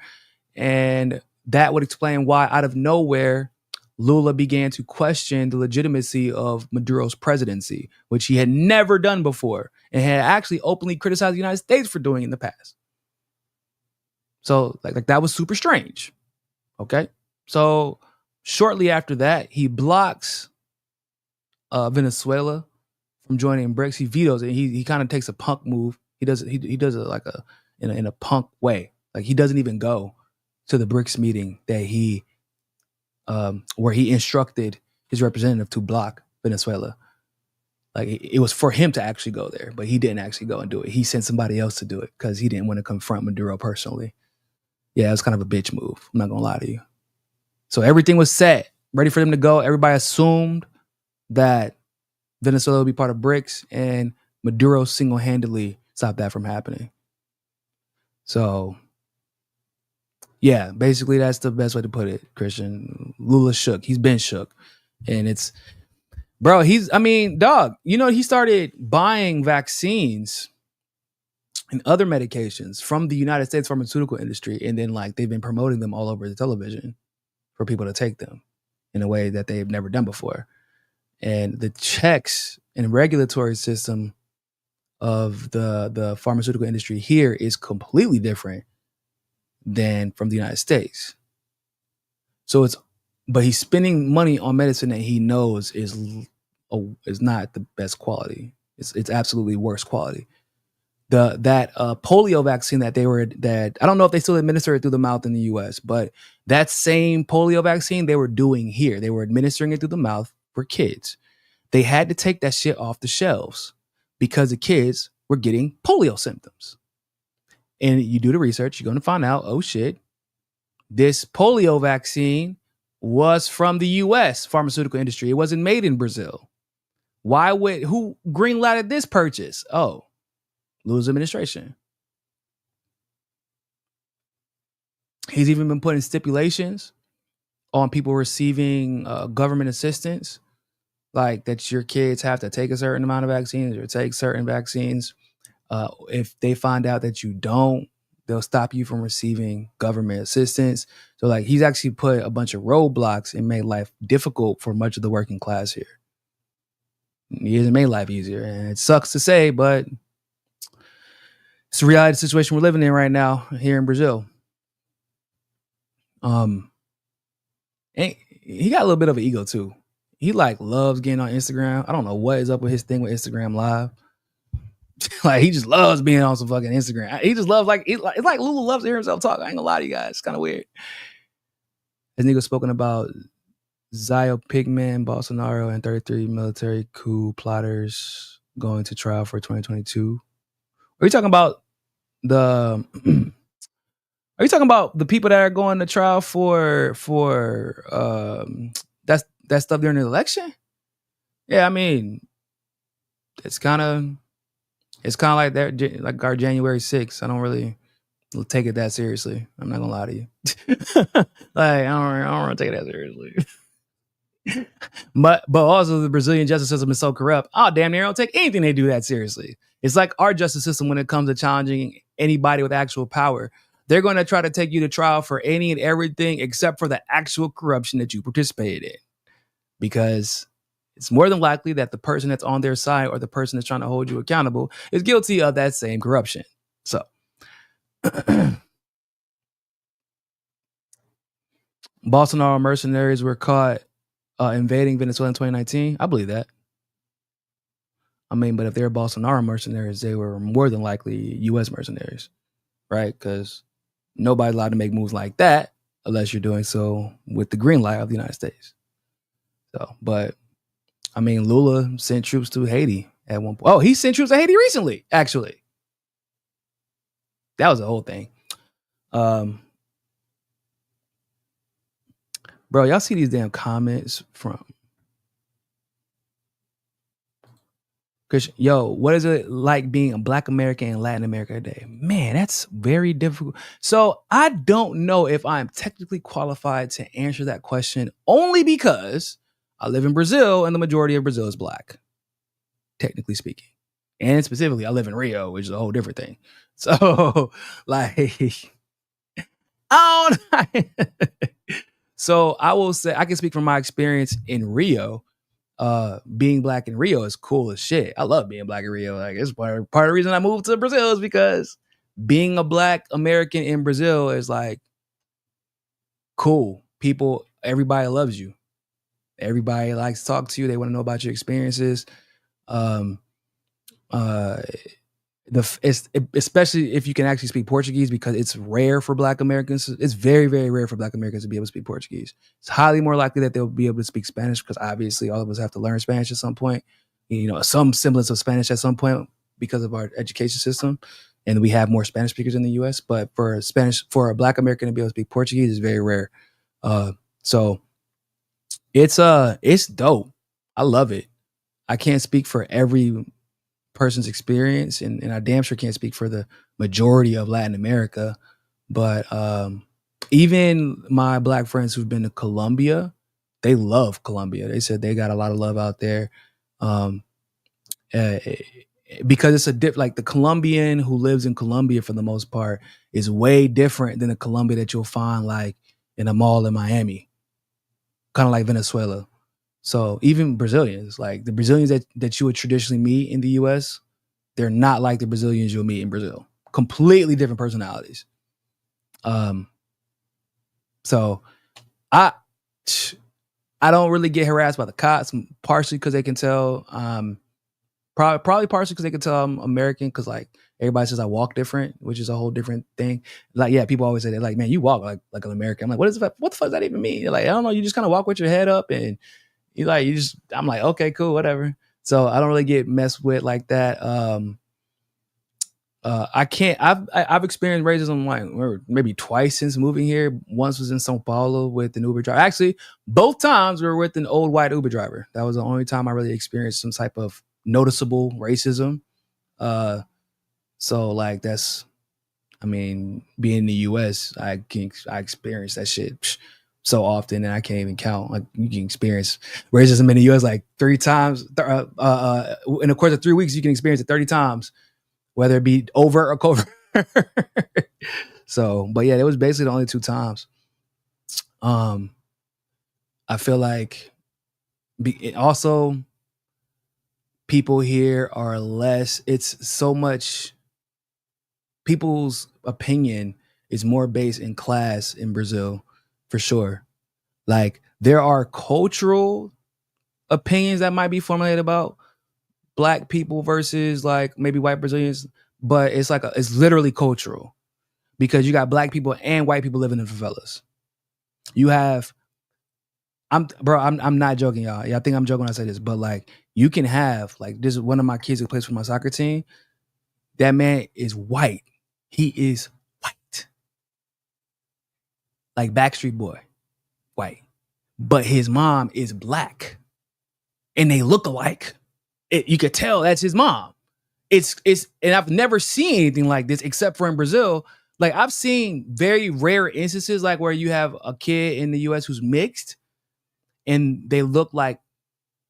and that would explain why, out of nowhere, Lula began to question the legitimacy of Maduro's presidency, which he had never done before, and had actually openly criticized the United States for doing in the past. So like that was super strange. Okay, so shortly after that, he blocks Venezuela from joining BRICS. He vetoes it. He kind of takes a punk move. He does it in a punk way. Like he doesn't even go to the BRICS meeting that he where he instructed his representative to block Venezuela. Like it was for him to actually go there, but he didn't actually go and do it. He sent somebody else to do it because he didn't want to confront Maduro personally. Yeah, it was kind of a bitch move. I'm not gonna lie to you. So everything was set, ready for them to go. Everybody assumed that Venezuela would be part of BRICS, and Maduro single-handedly stopped that from happening. So, yeah, basically that's the best way to put it, Christian. Lula shook. He's been shook. And it's, bro, dog, he started buying vaccines and other medications from the United States pharmaceutical industry, and then they've been promoting them all over the television for people to take them in a way that they've never done before. And the checks and regulatory system of the pharmaceutical industry here is completely different than from the United States. So but he's spending money on medicine that he knows is not the best quality. It's absolutely worse quality. That polio vaccine that I don't know if they still administer it through the mouth in the US, but that same polio vaccine they were doing here. They were administering it through the mouth for kids. They had to take that shit off the shelves because the kids were getting polio symptoms. And you do the research, you're going to find out, oh shit, this polio vaccine was from the US pharmaceutical industry. It wasn't made in Brazil. Who greenlighted this purchase? Oh, Lula's administration. He's even been putting stipulations on people receiving government assistance, like that your kids have to take a certain amount of vaccines or take certain vaccines. If they find out that you don't, they'll stop you from receiving government assistance. So he's actually put a bunch of roadblocks and made life difficult for much of the working class here. He hasn't made life easier. And it sucks to say, but it's a reality situation we're living in right now here in Brazil. And he got a little bit of an ego too. He loves getting on Instagram. I don't know what is up with his thing with Instagram Live. He just loves being on some fucking Instagram. He just loves it's like Lula loves to hear himself talk. I ain't gonna lie to you guys. It's kind of weird. Has Niko spoken about Zio Pigman, Bolsonaro, and 33 military coup plotters going to trial for 2022? Are you talking about the people that are going to trial for that stuff during the election? Yeah, I mean, it's kind of like that, like our January 6th. I don't really take it that seriously. I'm not gonna lie to you. I don't really take it that seriously. But also the Brazilian justice system is so corrupt. Oh, damn near don't take anything they do that seriously. It's like our justice system when it comes to challenging anybody with actual power. They're going to try to take you to trial for any and everything except for the actual corruption that you participated in. Because it's more than likely that the person that's on their side or the person that's trying to hold you accountable is guilty of that same corruption. So Bolsonaro mercenaries were caught invading Venezuela in 2019. I believe that. I mean, but if they're Bolsonaro mercenaries, they were more than likely U.S. mercenaries, right? Because nobody's allowed to make moves like that unless you're doing so with the green light of the United States. So, but I mean, Lula sent troops to Haiti at one point. Oh, he sent troops to Haiti recently, actually. That was the whole thing. Bro, y'all see these damn comments from Cause yo, what is it like being a Black American in Latin America today? Man, that's very difficult. So I don't know if I'm technically qualified to answer that question, only because I live in Brazil and the majority of Brazil is Black, technically speaking. And specifically, I live in Rio, which is a whole different thing. So, like, I don't. So I will say I can speak from my experience in Rio. Being Black in Rio is cool as shit. I love being Black in Rio. Like, it's part of the reason I moved to Brazil is because being a Black American in Brazil is like cool. People, everybody loves you. Everybody likes to talk to you. They want to know about your experiences. Um, uh, especially if you can actually speak Portuguese, because it's rare for Black Americans. It's very, very rare for Black Americans to be able to speak Portuguese. It's highly more likely that they'll be able to speak Spanish, because obviously all of us have to learn Spanish at some point. You know, some semblance of Spanish at some point because of our education system, and we have more Spanish speakers in the U.S. But for a Black American to be able to speak Portuguese is very rare. So it's dope. I love it. I can't speak for every person's experience, and I damn sure can't speak for the majority of Latin America, but even my Black friends who've been to Colombia, they love Colombia. They said they got a lot of love out there, because it's like the Colombian who lives in Colombia for the most part is way different than the Colombia that you'll find like in a mall in Miami, kind of like Venezuela. So even Brazilians, like the Brazilians that you would traditionally meet in the US, they're not like the Brazilians you'll meet in Brazil. Completely different personalities. So I don't really get harassed by the cops, partially because they can tell, probably partially because they can tell I'm American, because like everybody says I walk different, which is a whole different thing. Like, yeah, people always say that, like, man, you walk like an American. I'm like, what the fuck does that even mean? They're like, I don't know, you just kind of walk with your head up, and I'm like, okay, cool, whatever. So I don't really get messed with like that. I've experienced racism like maybe twice since moving here. Once was in Sao Paulo with an Uber driver. Actually, both times we were with an old white Uber driver. That was the only time I really experienced some type of noticeable racism. So like being in the US, I experience that shit so often, and I can't even count. Like, you can experience racism in the US like 3 times. In the course of 3 weeks, you can experience it 30 times, whether it be overt or covert. So, but yeah, it was basically the only 2 times. I feel like also people here are less, it's so much, people's opinion is more based in class in Brazil, for sure. Like, there are cultural opinions that might be formulated about Black people versus like maybe white Brazilians, but it's like it's literally cultural, because you got Black people and white people living in favelas. You have, I'm not joking, y'all. Yeah, I think I'm joking when I say this, but like, you can have, like, this is one of my kids who plays for my soccer team. That man is white. He is white, like Backstreet Boy, white, but his mom is Black, and they look alike. You could tell that's his mom. It's and I've never seen anything like this except for in Brazil. Like, I've seen very rare instances like where you have a kid in the US who's mixed and they look like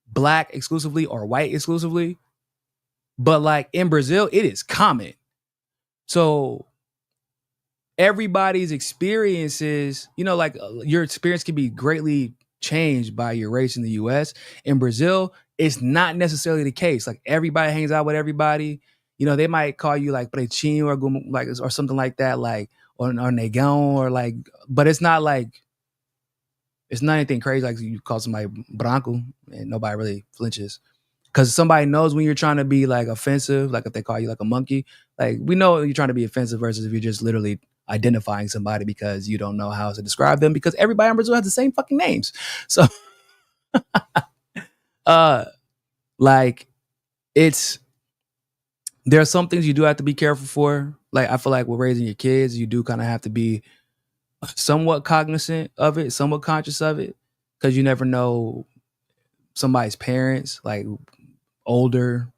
Black exclusively or white exclusively. But like in Brazil, it is common. So everybody's experiences, like your experience can be greatly changed by your race in the US. In Brazil, it's not necessarily the case. Like, everybody hangs out with everybody. They might call you like pretinho or something like that, like, or negão, or like, but it's not anything crazy. Like, you call somebody branco and nobody really flinches, because somebody knows when you're trying to be like offensive. Like, if they call you like a monkey, like, we know you're trying to be offensive, versus if you're just literally identifying somebody because you don't know how to describe them, because everybody in Brazil has the same fucking names. So like, there are some things you do have to be careful for. Like, I feel like with raising your kids, you do kind of have to be somewhat cognizant of it, somewhat conscious of it, because you never know somebody's parents, like older,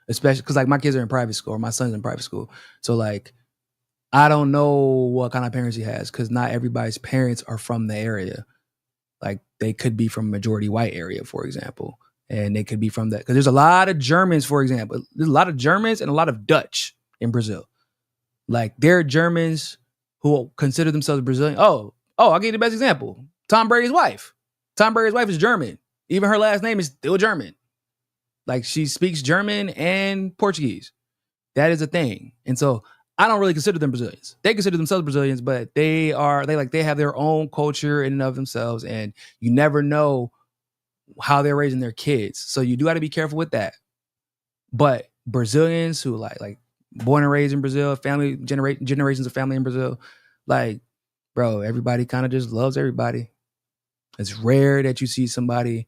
especially because like my kids are in private school, or my son's in private school. So like, I don't know what kind of parents he has because not everybody's parents are from the area. Like they could be from a majority white area, for example, and they could be from that because there's a lot of Germans, for example. There's a lot of Germans and a lot of Dutch in Brazil. Like there are Germans who consider themselves Brazilian. Oh, I'll give you the best example. Tom Brady's wife. Tom Brady's wife is German. Even her last name is still German. Like she speaks German and Portuguese. That is a thing. And so I don't really consider them Brazilians. They consider themselves Brazilians, but they have their own culture in and of themselves. And you never know how they're raising their kids. So you do got to be careful with that. But Brazilians who like born and raised in Brazil, family generations of family in Brazil, like, bro, everybody kind of just loves everybody. It's rare that you see somebody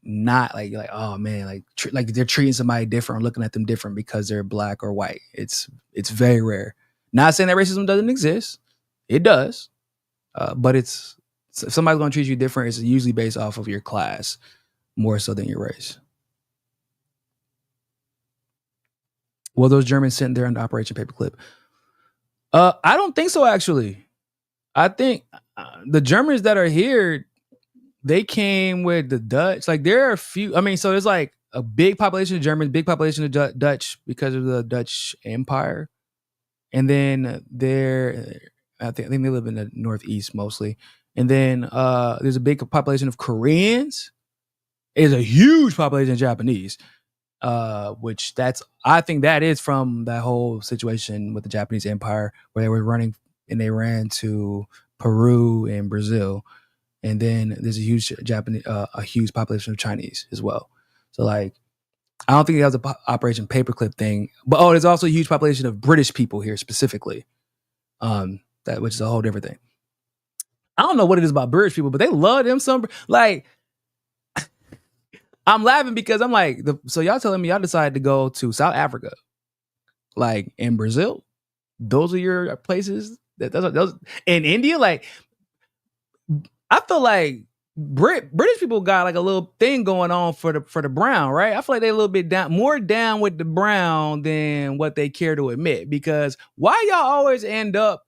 not like oh man, like they're treating somebody different or looking at them different because they're black or white. It's very rare. Not saying that racism doesn't exist. It does. But it's if somebody's going to treat you different, it's usually based off of your class more so than your race. Well, those Germans sitting there under Operation Paperclip. I don't think so, actually. I think the Germans that are here, they came with the Dutch. Like there are a few. I mean, so there's like a big population of Germans, big population of Dutch because of the Dutch Empire, and then I think they live in the Northeast mostly. And then there's a big population of Koreans. There's a huge population of Japanese, which I think that is from that whole situation with the Japanese Empire where they were running and they ran to Peru and Brazil. And then there's a huge huge population of Chinese as well. So like, I don't think that was an Operation Paperclip thing. But there's also a huge population of British people here specifically, which is a whole different thing. I don't know what it is about British people, but they love them some. Like, I'm laughing because I'm like, so y'all telling me y'all decided to go to South Africa, like in Brazil? Those are your places. Those in India, like. I feel like British people got like a little thing going on for the brown, right? I feel like they're a little bit more down with the brown than what they care to admit. Because why y'all always end up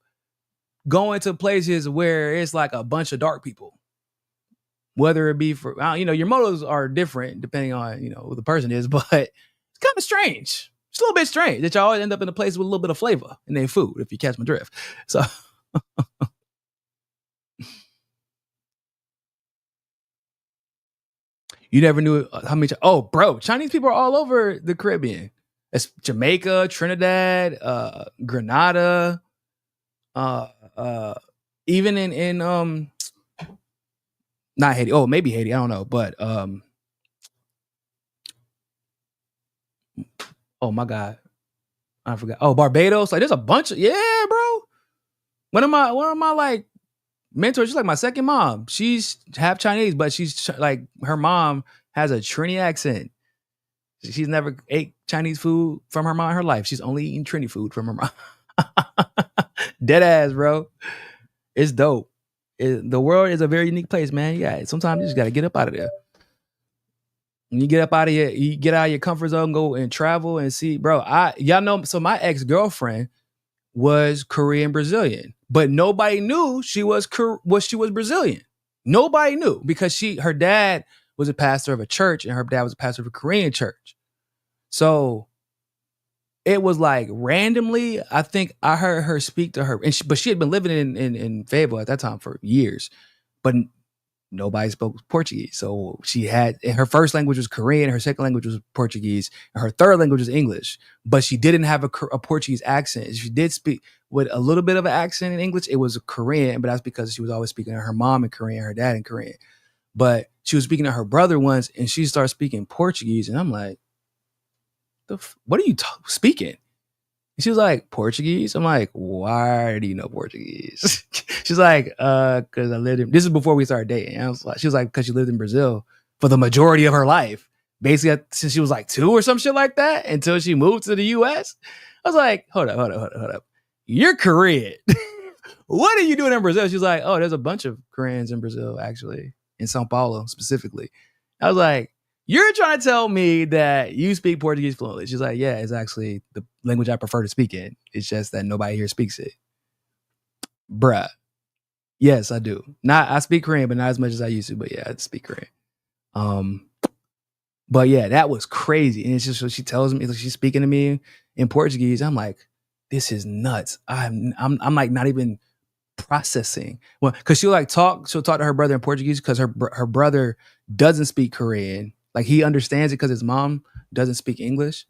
going to places where it's like a bunch of dark people? Whether it be for your motives are different depending on who the person is, but it's kind of strange. It's a little bit strange that y'all always end up in a place with a little bit of flavor in their food, if you catch my drift. So. You never knew how many. Chinese people are all over the Caribbean. It's Jamaica, Trinidad, Grenada, even in not Haiti. Oh, maybe Haiti. I don't know, but oh my God, I forgot. Oh, Barbados. Like there's a bunch of bro. One of my like mentors, she's like my second mom. She's half Chinese, but she's like her mom has a Trini accent. She's never ate Chinese food from her mom in her life. She's only eaten Trini food from her mom. Dead ass, bro. It's dope. The world is a very unique place, man. Sometimes you just gotta get up out of there. When you get up out of here, you get out of your comfort zone, go and travel and see, bro. Y'all know. So my ex-girlfriend was Korean Brazilian, but nobody knew she was Brazilian. Nobody knew because her dad was a pastor of a church and her dad was a pastor of a Korean church. So it was like randomly, I think I heard her speak to her, but she had been living in Fayetteville at that time for years, but nobody spoke Portuguese. So her first language was Korean, her second language was Portuguese, and her third language was English. But she didn't have a Portuguese accent. She did speak with a little bit of an accent in English. It was Korean, but that's because she was always speaking to her mom in Korean, her dad in Korean. But she was speaking to her brother once, and she started speaking Portuguese, and I'm like, what are you speaking? And she was like, Portuguese? I'm like, why do you know Portuguese? She's like, because I lived in, this is before we started dating. She was like, because she lived in Brazil for the majority of her life. Basically, since she was like 2 or some shit like that, until she moved to the US. I was like, hold up. You're Korean. What are you doing in Brazil? She's like, there's a bunch of Koreans in Brazil, actually, in Sao Paulo specifically. I was like, You're trying to tell me that you speak Portuguese fluently. She's like, yeah, it's actually the language I prefer to speak in. It's just that nobody here speaks it. Bruh. Yes, I do. I speak Korean, but not as much as I used to. But yeah, I speak Korean. But yeah, that was crazy. And it's just what she tells me, like she's speaking to me in Portuguese. I'm like, this is nuts. I'm like not even processing. Well, because she'll talk to her brother in Portuguese because her brother doesn't speak Korean. Like he understands it because his mom doesn't speak English.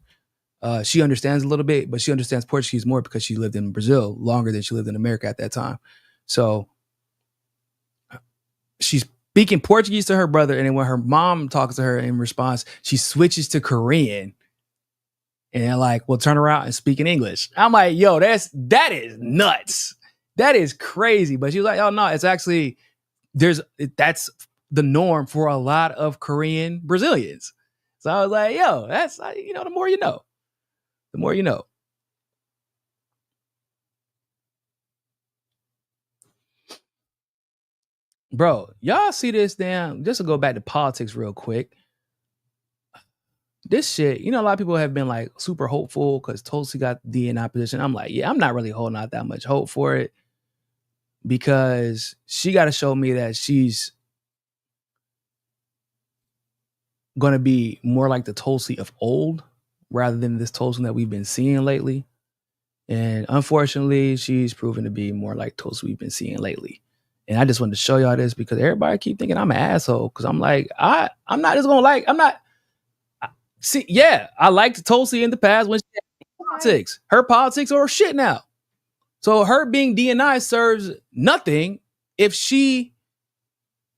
She understands a little bit, but she understands Portuguese more because she lived in Brazil longer than she lived in America at that time. So she's speaking Portuguese to her brother, and then when her mom talks to her in response, she switches to Korean. And they're like, well, turn around and speak in English. I'm like, yo, that is nuts. That is crazy. But she was like, oh no, it's actually that's the norm for a lot of Korean Brazilians. So I was like, yo, that's the more you know. The more you know. Bro, y'all see this damn, just to go back to politics real quick. This shit, a lot of people have been like super hopeful because Tulsi got the DNI position. I'm like, yeah, I'm not really holding out that much hope for it because she got to show me that she's going to be more like the Tulsi of old rather than this Tulsi that we've been seeing lately. And unfortunately, she's proven to be more like Tulsi we've been seeing lately. And I just wanted to show y'all this because everybody keep thinking I'm an asshole because I'm like, I'm not just going to I'm not. See, yeah, I liked Tulsi in the past when she had politics. Her politics are shit now. So her being DNI serves nothing if she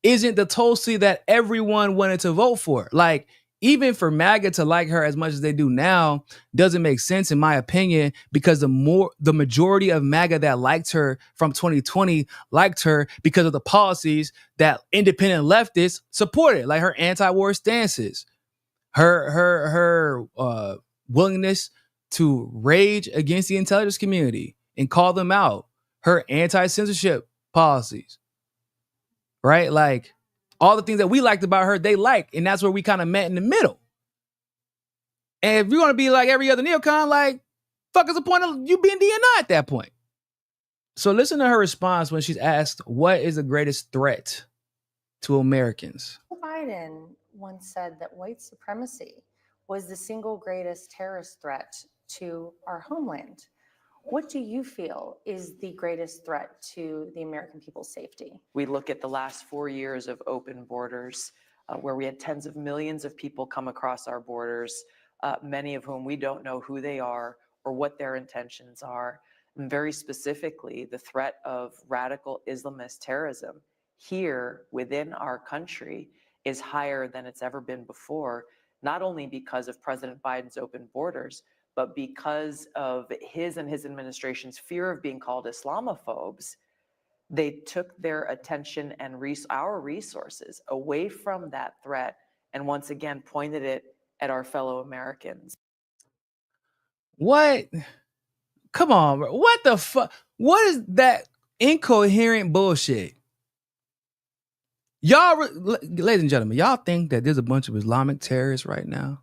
isn't the Tulsi that everyone wanted to vote for. Like, even for MAGA to like her as much as they do now doesn't make sense in my opinion, because the majority of MAGA that liked her from 2020 liked her because of the policies that independent leftists supported, like her anti-war stances, her willingness to rage against the intelligence community and call them out, her anti-censorship policies, right? Like all the things that we liked about her, they like, and that's where we kind of met in the middle. And if you're going to be like every other neocon, like, fuck is the point of you being DNI at that point? So listen to her response when she's asked, what is the greatest threat to Americans? Biden once said that white supremacy was the single greatest terrorist threat to our homeland. What do you feel is the greatest threat to the American people's safety? We look at the last 4 years of open borders, where we had tens of millions of people come across our borders, many of whom we don't know who they are or what their intentions are. And very specifically, the threat of radical Islamist terrorism here within our country is higher than it's ever been before, not only because of President Biden's open borders, but because of his and his administration's fear of being called Islamophobes. They took their attention and our resources away from that threat and once again pointed it at our fellow Americans. What? Come on, bro. What the fuck? What is that incoherent bullshit? Y'all, ladies and gentlemen, y'all think that there's a bunch of Islamic terrorists right now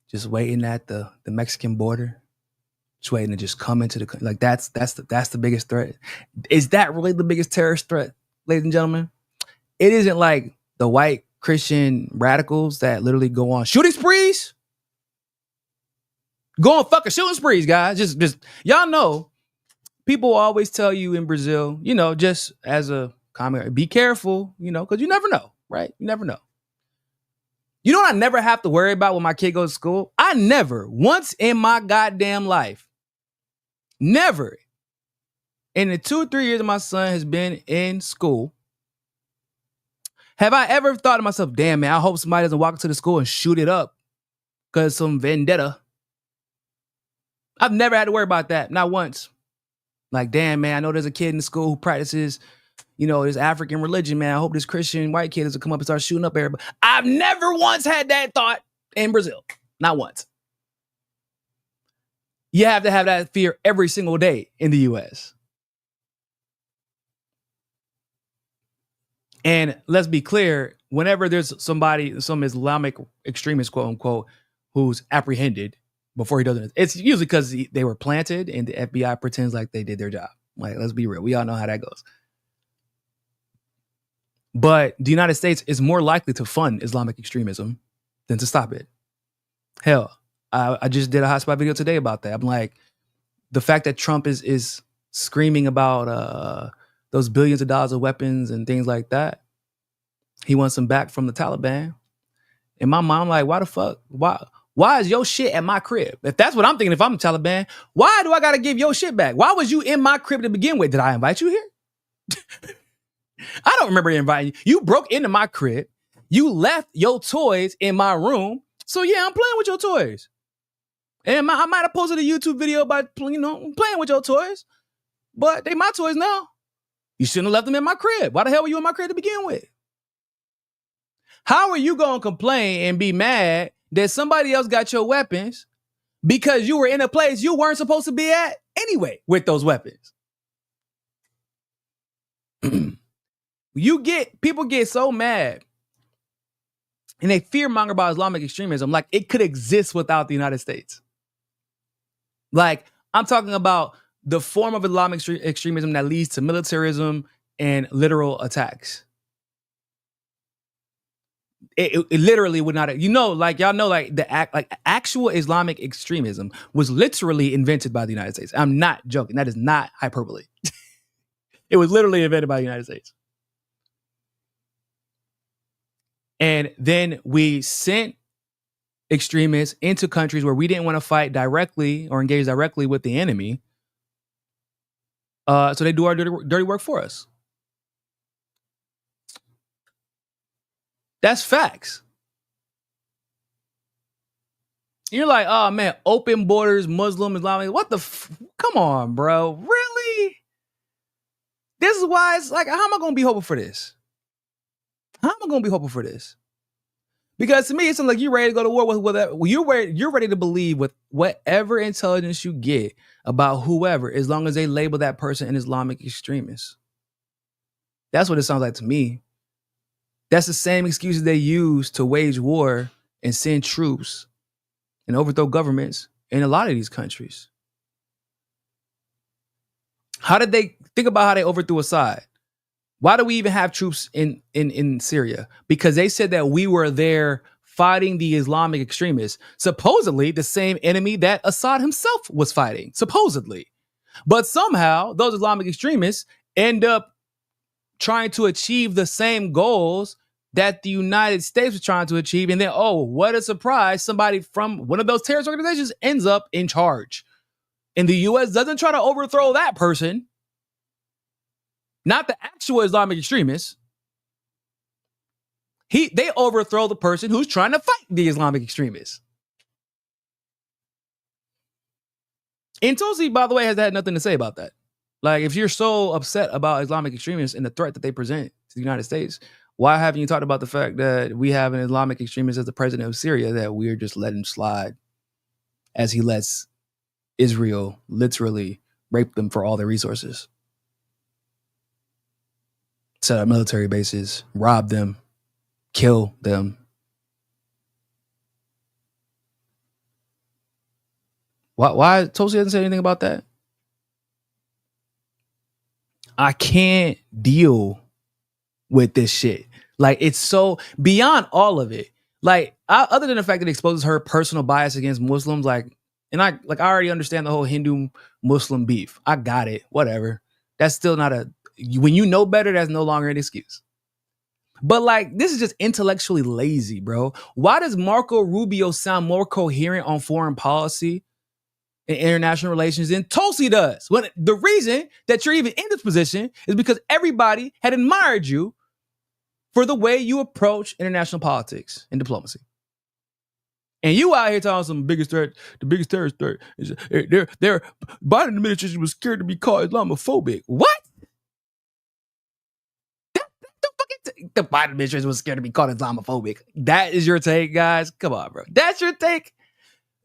just waiting at the Mexican border, just waiting to just come into the country? Like that's the biggest threat. Is that really the biggest terrorist threat, ladies and gentlemen? It isn't like the white Christian radicals that literally go on shooting sprees. Go on fucking shooting sprees, guys. Just y'all know, people always tell you in Brazil, just as a comment, be careful, because you never know, right? You never know. You know what I never have to worry about when my kid goes to school? I never, once in my goddamn life, never, in the 2 or 3 years my son has been in school, have I ever thought to myself, damn, man, I hope somebody doesn't walk into the school and shoot it up because some vendetta. I've never had to worry about that, not once. Like, damn, man, I know there's a kid in the school who practices, this African religion, man. I hope this Christian white kid doesn't come up and start shooting up everybody. I've never once had that thought in Brazil. Not once. You have to have that fear every single day in the U.S. And let's be clear, whenever there's somebody, some Islamic extremist, quote unquote, who's apprehended before he does it, it's usually because they were planted and the FBI pretends like they did their job. Like, let's be real. We all know how that goes. But the United States is more likely to fund Islamic extremism than to stop it. Hell, I just did a hotspot video today about that. I'm like, the fact that Trump is screaming about those billions of dollars of weapons and things like that, he wants them back from the Taliban. And my mom like, why the fuck? Why is your shit at my crib? If that's what I'm thinking, if I'm the Taliban, why do I got to give your shit back? Why was you in my crib to begin with? Did I invite you here? I don't remember inviting you. You broke into my crib. You left your toys in my room. So yeah, I'm playing with your toys. And I might have posted a YouTube video about, playing with your toys. But they my toys now. You shouldn't have left them in my crib. Why the hell were you in my crib to begin with? How are you going to complain and be mad that somebody else got your weapons because you were in a place you weren't supposed to be at anyway with those weapons? People get so mad and they fearmonger about Islamic extremism like it could exist without the United States. Like, I'm talking about the form of Islamic extremism that leads to militarism and literal attacks. It literally would not, y'all know, actual Islamic extremism was literally invented by the United States. I'm not joking. That is not hyperbole. It was literally invented by the United States. And then we sent extremists into countries where we didn't want to fight directly or engage directly with the enemy. So they do our dirty work for us. That's facts. You're like, oh man, open borders, Muslim, Islamic. What the? Come on, bro. Really? This is why it's like, how am I going to be hopeful for this? How am I going to be hopeful for this? Because to me, it seems like you're ready to go to war with whatever. You're ready to believe with whatever intelligence you get about whoever, as long as they label that person an Islamic extremist. That's what it sounds like to me. That's the same excuses they use to wage war and send troops and overthrow governments in a lot of these countries. How did they think about how they overthrew Assad? Why do we even have troops in Syria? Because they said that we were there fighting the Islamic extremists, supposedly the same enemy that Assad himself was fighting, supposedly. But somehow those Islamic extremists end up trying to achieve the same goals that the United States was trying to achieve. And then, oh, what a surprise, somebody from one of those terrorist organizations ends up in charge. And the U.S. doesn't try to overthrow that person. Not the actual Islamic extremists. They overthrow the person who's trying to fight the Islamic extremists. And Tulsi, by the way, has had nothing to say about that. Like, if you're so upset about Islamic extremists and the threat that they present to the United States, why haven't you talked about the fact that we have an Islamic extremist as the president of Syria that we're just letting slide as he lets Israel literally rape them for all their resources? Set up military bases, rob them, kill them. Why Tulsi hasn't said anything about that? I can't deal with this shit. Like, it's so beyond all of it. Like, other than the fact that it exposes her personal bias against Muslims, I already understand the whole Hindu-Muslim beef. I got it. Whatever. That's still not when you know better, that's no longer an excuse. But like, this is just intellectually lazy, bro. Why does Marco Rubio sound more coherent on foreign policy and international relations than Tulsi does? When the reason that you're even in this position is because everybody had admired you for the way you approach international politics and diplomacy. And you out here talking some biggest threat, the biggest terrorist threat is their Biden administration was scared to be called Islamophobic. What? The Biden administration was scared to be called Islamophobic. That is your take, guys? Come on, bro. That's your take?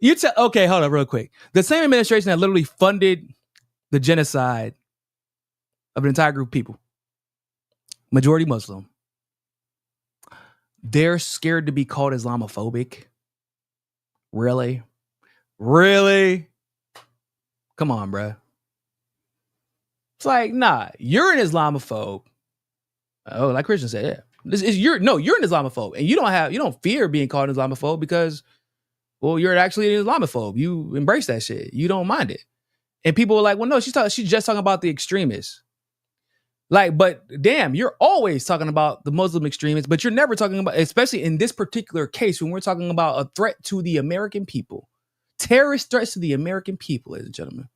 Okay, hold on real quick. The same administration that literally funded the genocide of an entire group of people, majority Muslim, they're scared to be called Islamophobic. Really? Really? Come on, bruh. It's like, nah, you're an Islamophobe. Oh, like Christian said, yeah. You're an Islamophobe. And you don't fear being called an Islamophobe because, well, you're actually an Islamophobe. You embrace that shit. You don't mind it. And people were like, well, no, she's just talking about the extremists. Like, but damn, you're always talking about the Muslim extremists, but you're never talking about, especially in this particular case, when we're talking about a threat to the American people, terrorist threats to the American people, ladies and gentlemen,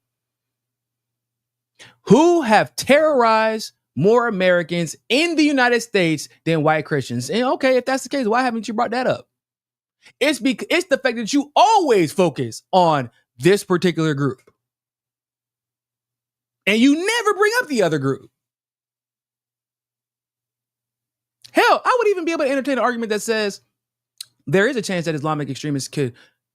who have terrorized more Americans in the United States than white Christians. And okay, if that's the case, why haven't you brought that up? It's the fact that you always focus on this particular group. And you never bring up the other group. Hell, I would even be able to entertain an argument that says there is a chance that Islamic extremists could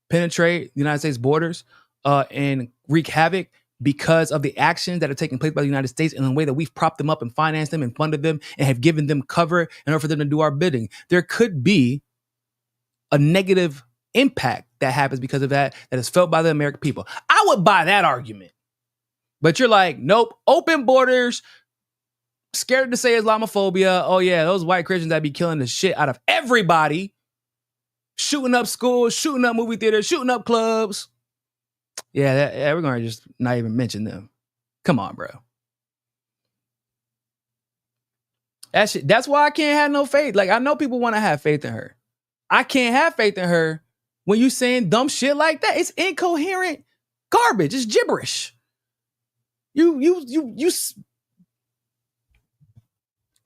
penetrate the United States borders and wreak havoc because of the actions that are taking place by the United States and the way that we've propped them up and financed them and funded them and have given them cover in order for them to do our bidding. There could be a negative impact that happens because of that is felt by the American people. I would buy that argument. But you're like, nope, open borders, scared to say Islamophobia. Oh yeah, those white Christians that be killing the shit out of everybody, shooting up schools, shooting up movie theaters, shooting up clubs. Yeah, we're going to just not even mention them. Come on, bro. That's why I can't have no faith. Like, I know people want to have faith in her. I can't have faith in her when you saying dumb shit like that. It's incoherent garbage. It's gibberish. You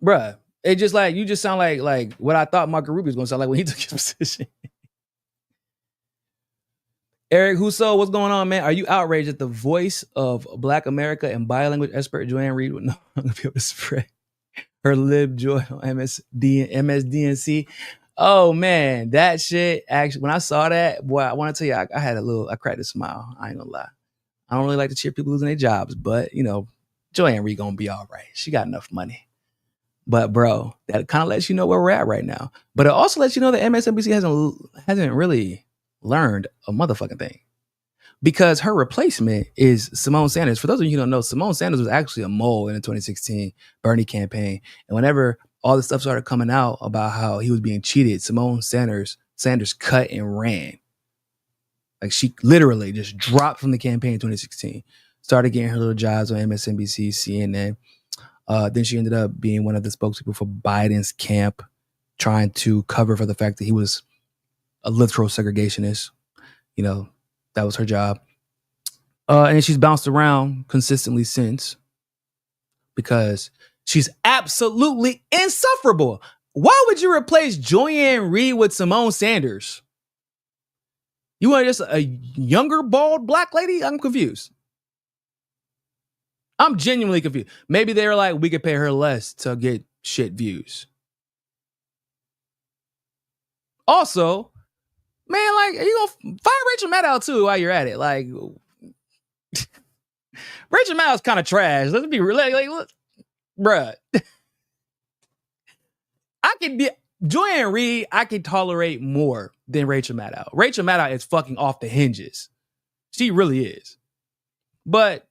bruh. It just like, you just sound like what I thought Marco Rubio was going to sound like when he took his position. Eric Husso, what's going on, man? Are you outraged that the voice of Black America and biolanguage expert Joanne Reed would no longer be able to spread her lib joy on MSDNC? Oh man, that shit actually, when I saw that, boy, I want to tell you, I cracked a smile. I ain't gonna lie. I don't really like to cheer people losing their jobs, but you know, Joanne Reed gonna be all right. She got enough money. But bro, that kind of lets you know where we're at right now. But it also lets you know that MSNBC hasn't really learned a motherfucking thing, because her replacement is Simone Sanders. For those of you who don't know, Simone Sanders was actually a mole in the 2016 Bernie campaign. And whenever all the stuff started coming out about how he was being cheated, Simone Sanders cut and ran. Like, she literally just dropped from the campaign in 2016, started getting her little jobs on MSNBC, CNN. Then she ended up being one of the spokespeople for Biden's camp, trying to cover for the fact that he was a literal segregationist. You know, that was her job. And she's bounced around consistently since, because she's absolutely insufferable. Why would you replace Joanne Reed with Simone Sanders? You want just a younger, bald black lady? I'm confused. I'm genuinely confused. Maybe they were like, we could pay her less to get shit views. Also, man, like, you gonna fire Rachel Maddow too while you're at it? Like, Rachel Maddow's kind of trash. Let's be real. Like, look, bruh. Joanne Reed, I can tolerate more than Rachel Maddow. Rachel Maddow is fucking off the hinges. She really is. But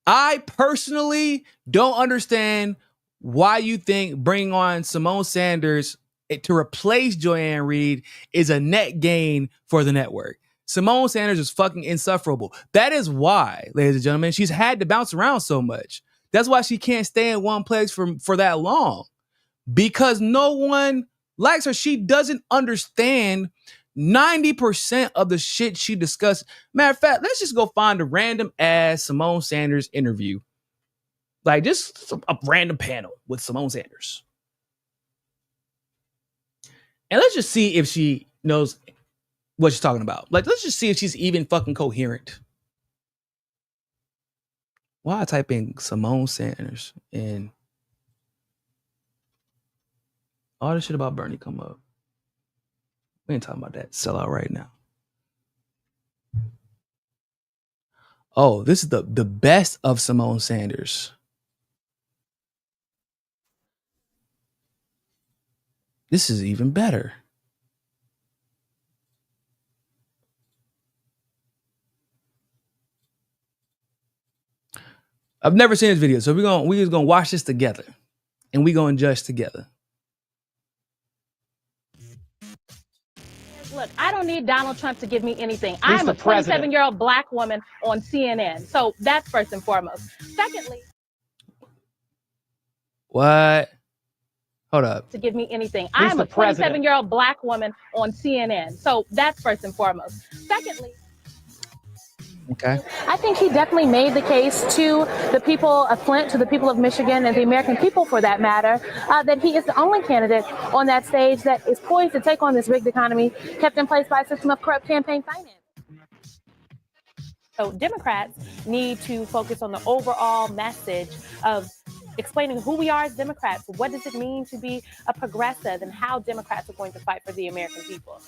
I personally don't understand why you think bringing on Simone Sanders to replace Joanne Reed is a net gain for the network. Simone Sanders is fucking insufferable. That is why, ladies and gentlemen, she's had to bounce around so much. That's why she can't stay in one place for that long. Because no one likes her. She doesn't understand 90% of the shit she discussed. Matter of fact, let's just go find a random ass Simone Sanders interview. Like, just a random panel with Simone Sanders. And let's just see if she knows what she's talking about. Like, let's just see if she's even fucking coherent. Why I type in Simone Sanders and all this shit about Bernie come up? We ain't talking about that sellout right now. Oh, this is the best of Simone Sanders. This is even better. I've never seen this video, so we're just gonna watch this together, and we're gonna judge together. Look, I don't need Donald Trump to give me anything. I'm a 27-year-old black woman on CNN. So that's first and foremost. Secondly, What? Hold up. to give me anything. I'm a 27-year-old black woman on CNN. So that's first and foremost. Secondly, Okay. I think he definitely made the case to the people of Flint, to the people of Michigan, and the American people for that matter, that he is the only candidate on that stage that is poised to take on this rigged economy kept in place by a system of corrupt campaign finance. So Democrats need to focus on the overall message of explaining who we are as Democrats. What does it mean to be a progressive, and how Democrats are going to fight for the American people.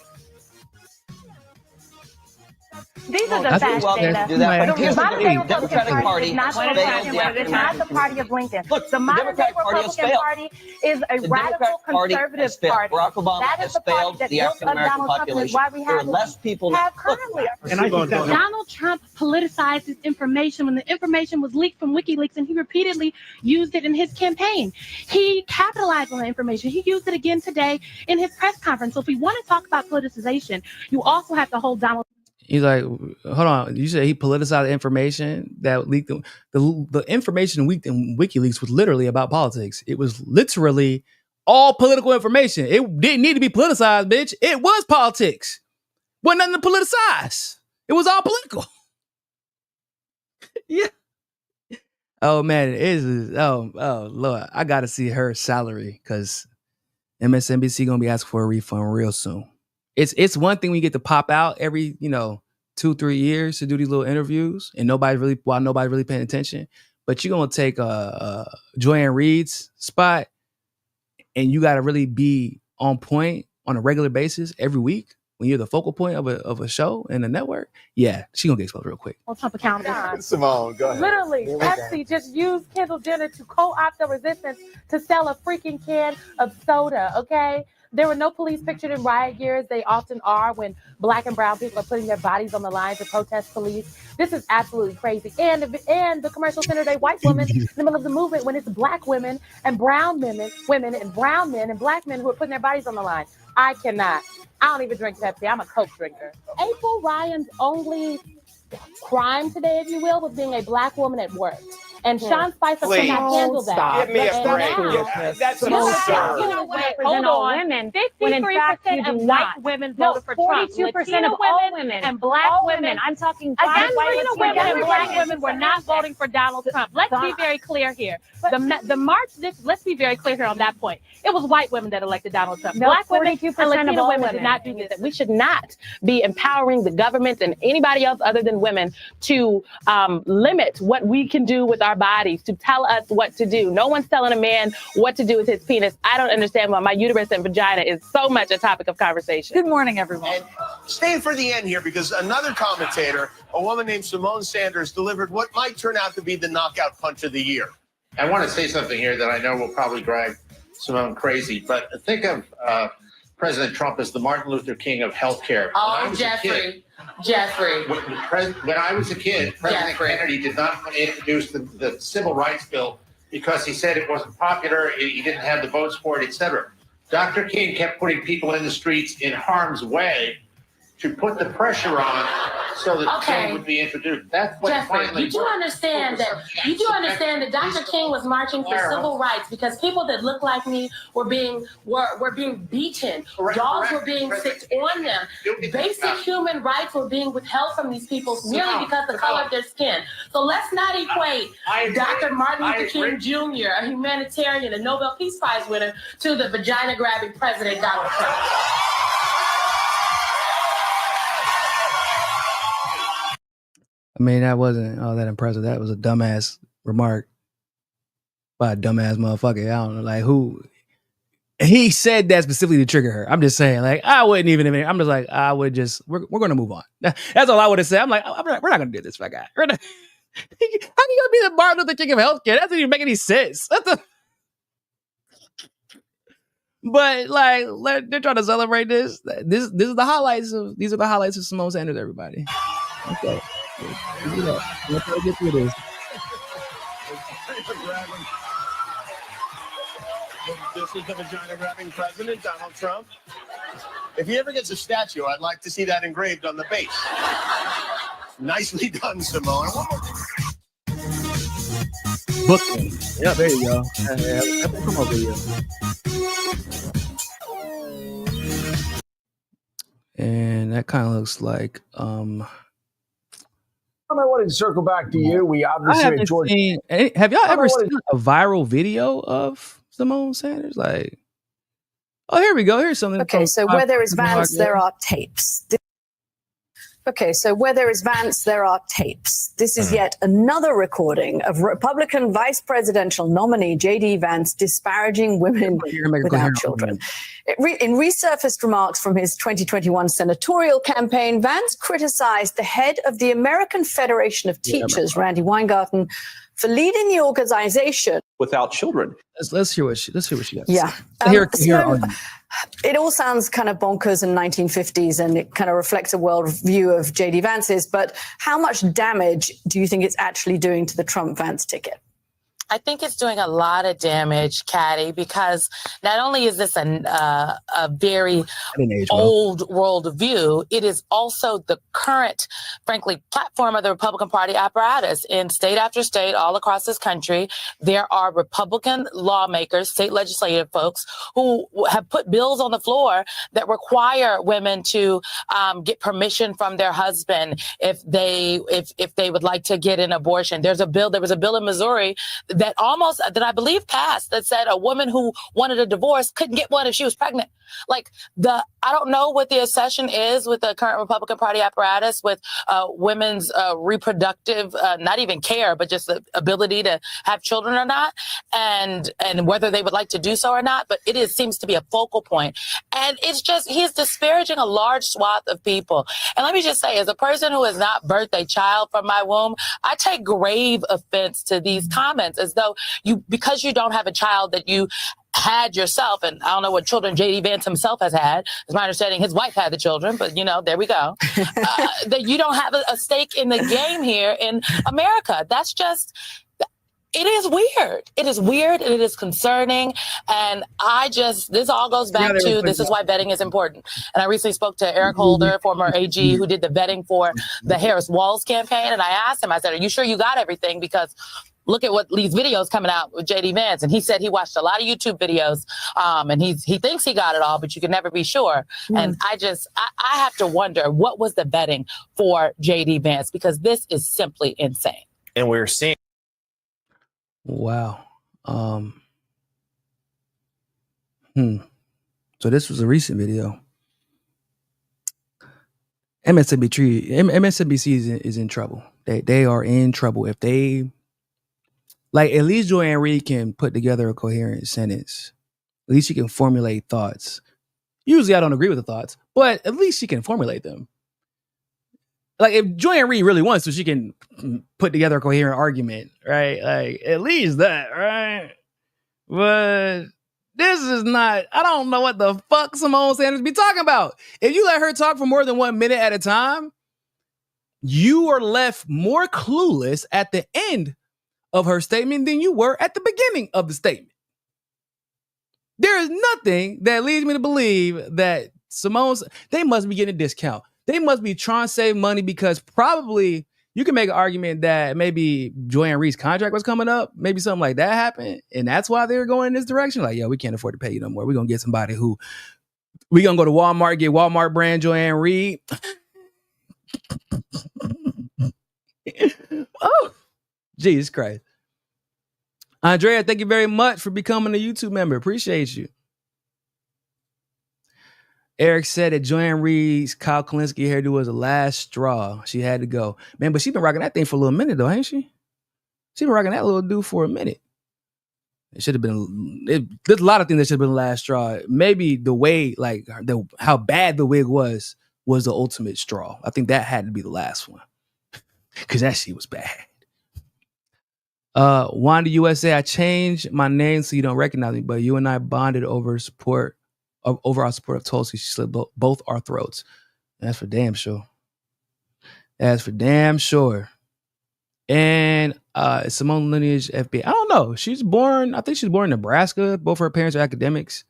These are the facts, Dana. The Democratic Party is not the party of Lincoln. Look, the modern day Republican Party is a radical conservative party. Barack Obama That has is the party failed that the built African up American Donald Trump, and is population. why we There are have less people have currently. Donald Trump politicized his information when the information was leaked from WikiLeaks, and he repeatedly used it in his campaign. He capitalized on the information. He used it again today in his press conference. So if we want to talk about politicization, you also have to hold Donald. He's like, hold on. You said he politicized information that leaked. The information leaked in WikiLeaks was literally about politics. It was literally all political information. It didn't need to be politicized, bitch. It was politics. Wasn't nothing to politicize. It was all political. Yeah. Oh man, it is. Oh Lord, I gotta see her salary because MSNBC gonna be asking for a refund real soon. It's one thing when you get to pop out every 2-3 years to do these little interviews and nobody's really paying attention. But you're gonna take Joanne Reed's spot and you gotta really be on point on a regular basis every week when you're the focal point of a show and a network. Yeah, she gonna get exposed real quick. Trump accountable. Simone, go ahead. Literally, Pepsi just used Kendall Jenner to co-opt the resistance to sell a freaking can of soda, okay? There were no police pictured in riot gear, as they often are when black and brown people are putting their bodies on the line to protest police. This is absolutely crazy. And the commercial centered a white woman in the middle of the movement when it's black women and brown women and brown men and black men who are putting their bodies on the line. I cannot. I don't even drink Pepsi. I'm a Coke drinker. April Ryan's only crime today, if you will, was being a black woman at work. And Sean Spicer cannot handle that. Give me a break. That's absurd. You know what? Hold on. Women. 53% of white women voted for Trump. 42% of all women and black women. I'm talking again. Latino women and black women were not voting for Donald Trump. Let's be very clear here. The march. Let's be very clear here on that point. It was white women that elected Donald Trump. Black women and Latino women did not do this. We should not be empowering the government and anybody else other than women to limit what we can do with our bodies, to tell us what to do. No one's telling a man what to do with his penis. I don't understand why my uterus and vagina is so much a topic of conversation. Good morning, everyone. And staying for the end here, because another commentator, a woman named Simone Sanders, delivered what might turn out to be the knockout punch of the year. I want to say something here that I know will probably drive Simone crazy, but think of President Trump as the Martin Luther King of healthcare. Oh, Jeffrey. When I was a kid, President Kennedy did not want to introduce the Civil Rights Bill because he said it wasn't popular, he didn't have the votes for it, etc. Dr. King kept putting people in the streets in harm's way to put the pressure on so that change would be introduced. That's what finally you do understand that Dr. King was marching for civil rights because people that look like me were being beaten. Dogs were being sicked on them. Basic human rights were being withheld from these people merely because of the color of their skin. So let's not equate Dr. Martin Luther King Jr., a humanitarian, a Nobel Peace Prize winner, to the vagina-grabbing President Donald Trump. I mean, that wasn't all that impressive. That was a dumbass remark by a dumbass motherfucker. I don't know, like who. He said that specifically to trigger her. I'm just saying, like, I wouldn't even. I'm just like, I would just. We're going to move on. That's all I would have said. I'm like, we're not going to do this, my guy. How can you going to be the Martin Luther King of healthcare? That doesn't even make any sense. But like, they're trying to celebrate this. This is the highlights of these are the highlights of Simone Sanders. Everybody, okay, let's try to get through this. This is the vagina-grabbing president, Donald Trump. If he ever gets a statue, I'd like to see that engraved on the base. Nicely done, Simone. Book them. Yeah, there you go. Come over here. And that kind of looks like I wanted to circle back to you. We obviously have y'all ever seen a viral video of Simone Sanders? Like, oh, here we go. Here's something. Okay, so where there is Vance, there are tapes. Okay, so where there is Vance, there are tapes. This is yet another recording of Republican vice presidential nominee J.D. Vance disparaging women without children. In resurfaced remarks from his 2021 senatorial campaign, Vance criticized the head of the American Federation of Teachers, Randy Weingarten, for leading the organization without children. Let's hear what she has to say. Yeah. Here it all sounds kind of bonkers in 1950s, and it kind of reflects a world view of J.D. Vance's. But how much damage do you think it's actually doing to the Trump-Vance ticket? I think it's doing a lot of damage, Caddy, because not only is this a very old world view, it is also the current, frankly, platform of the Republican Party apparatus in state after state all across this country. There are Republican lawmakers, state legislative folks, who have put bills on the floor that require women to get permission from their husband if they would like to get an abortion. There was a bill in Missouri that I believe passed that said a woman who wanted a divorce couldn't get one if she was pregnant. Like I don't know what the obsession is with the current Republican Party apparatus with women's reproductive, not even care, but just the ability to have children or not, and whether they would like to do so or not. But it seems to be a focal point. And it's just, he's disparaging a large swath of people. And let me just say, as a person who has not birthed a child from my womb, I take grave offense to these comments as though because you don't have a child that you had yourself, and I don't know what children J.D. Vance himself has had. It's my understanding his wife had the children, but there we go. That you don't have a stake in the game here in America. That's just, it is weird. It is weird and it is concerning. And this all goes back to, this is why vetting is important. And I recently spoke to Eric Holder, former AG, who did the vetting for the Harris-Walz campaign. And I asked him, I said, are you sure you got everything? Because look at what these videos coming out with J.D. Vance. And he said he watched a lot of YouTube videos and he thinks he got it all, but you can never be sure. And I have to wonder, what was the vetting for J.D. Vance? Because this is simply insane. And we're seeing. Wow. So this was a recent video. MSNBC is in trouble. They are in trouble. If they, like, at least Joanne Reed can put together a coherent sentence. At least she can formulate thoughts. Usually I don't agree with the thoughts, but at least she can formulate them. Like, if Joanne Reed really wants to, she can put together a coherent argument, right? Like, at least that, right? But this is not, I don't know what the fuck Simone Sanders be talking about. If you let her talk for more than 1 minute at a time, you are left more clueless at the end of her statement than you were at the beginning of the statement. There is nothing that leads me to believe that they must be getting a discount. They must be trying to save money because probably you can make an argument that maybe Joanne Reed's contract was coming up. Maybe something like that happened. And that's why they were going in this direction. Like, we can't afford to pay you no more. We're going to get somebody who, we're going to go to Walmart, get Walmart brand Joanne Reed. Oh, Jesus Christ. Andrea, thank you very much for becoming a YouTube member. Appreciate you. Eric said that Joanne Reed's Kyle Kalinske hairdo was the last straw. She had to go. Man, but she's been rocking that thing for a little minute, though, ain't she? She's been rocking that little dude for a minute. It should have been, there's a lot of things that should have been the last straw. Maybe the way, like, how bad the wig was the ultimate straw. I think that had to be the last one. Because that shit was bad. Wanda USA, I changed my name so you don't recognize me, but you and I bonded over our support of Tulsi. She slit both our throats. That's for damn sure. That's for damn sure. And Simone lineage FB. I don't know. I think she's born in Nebraska. Both her parents are academics.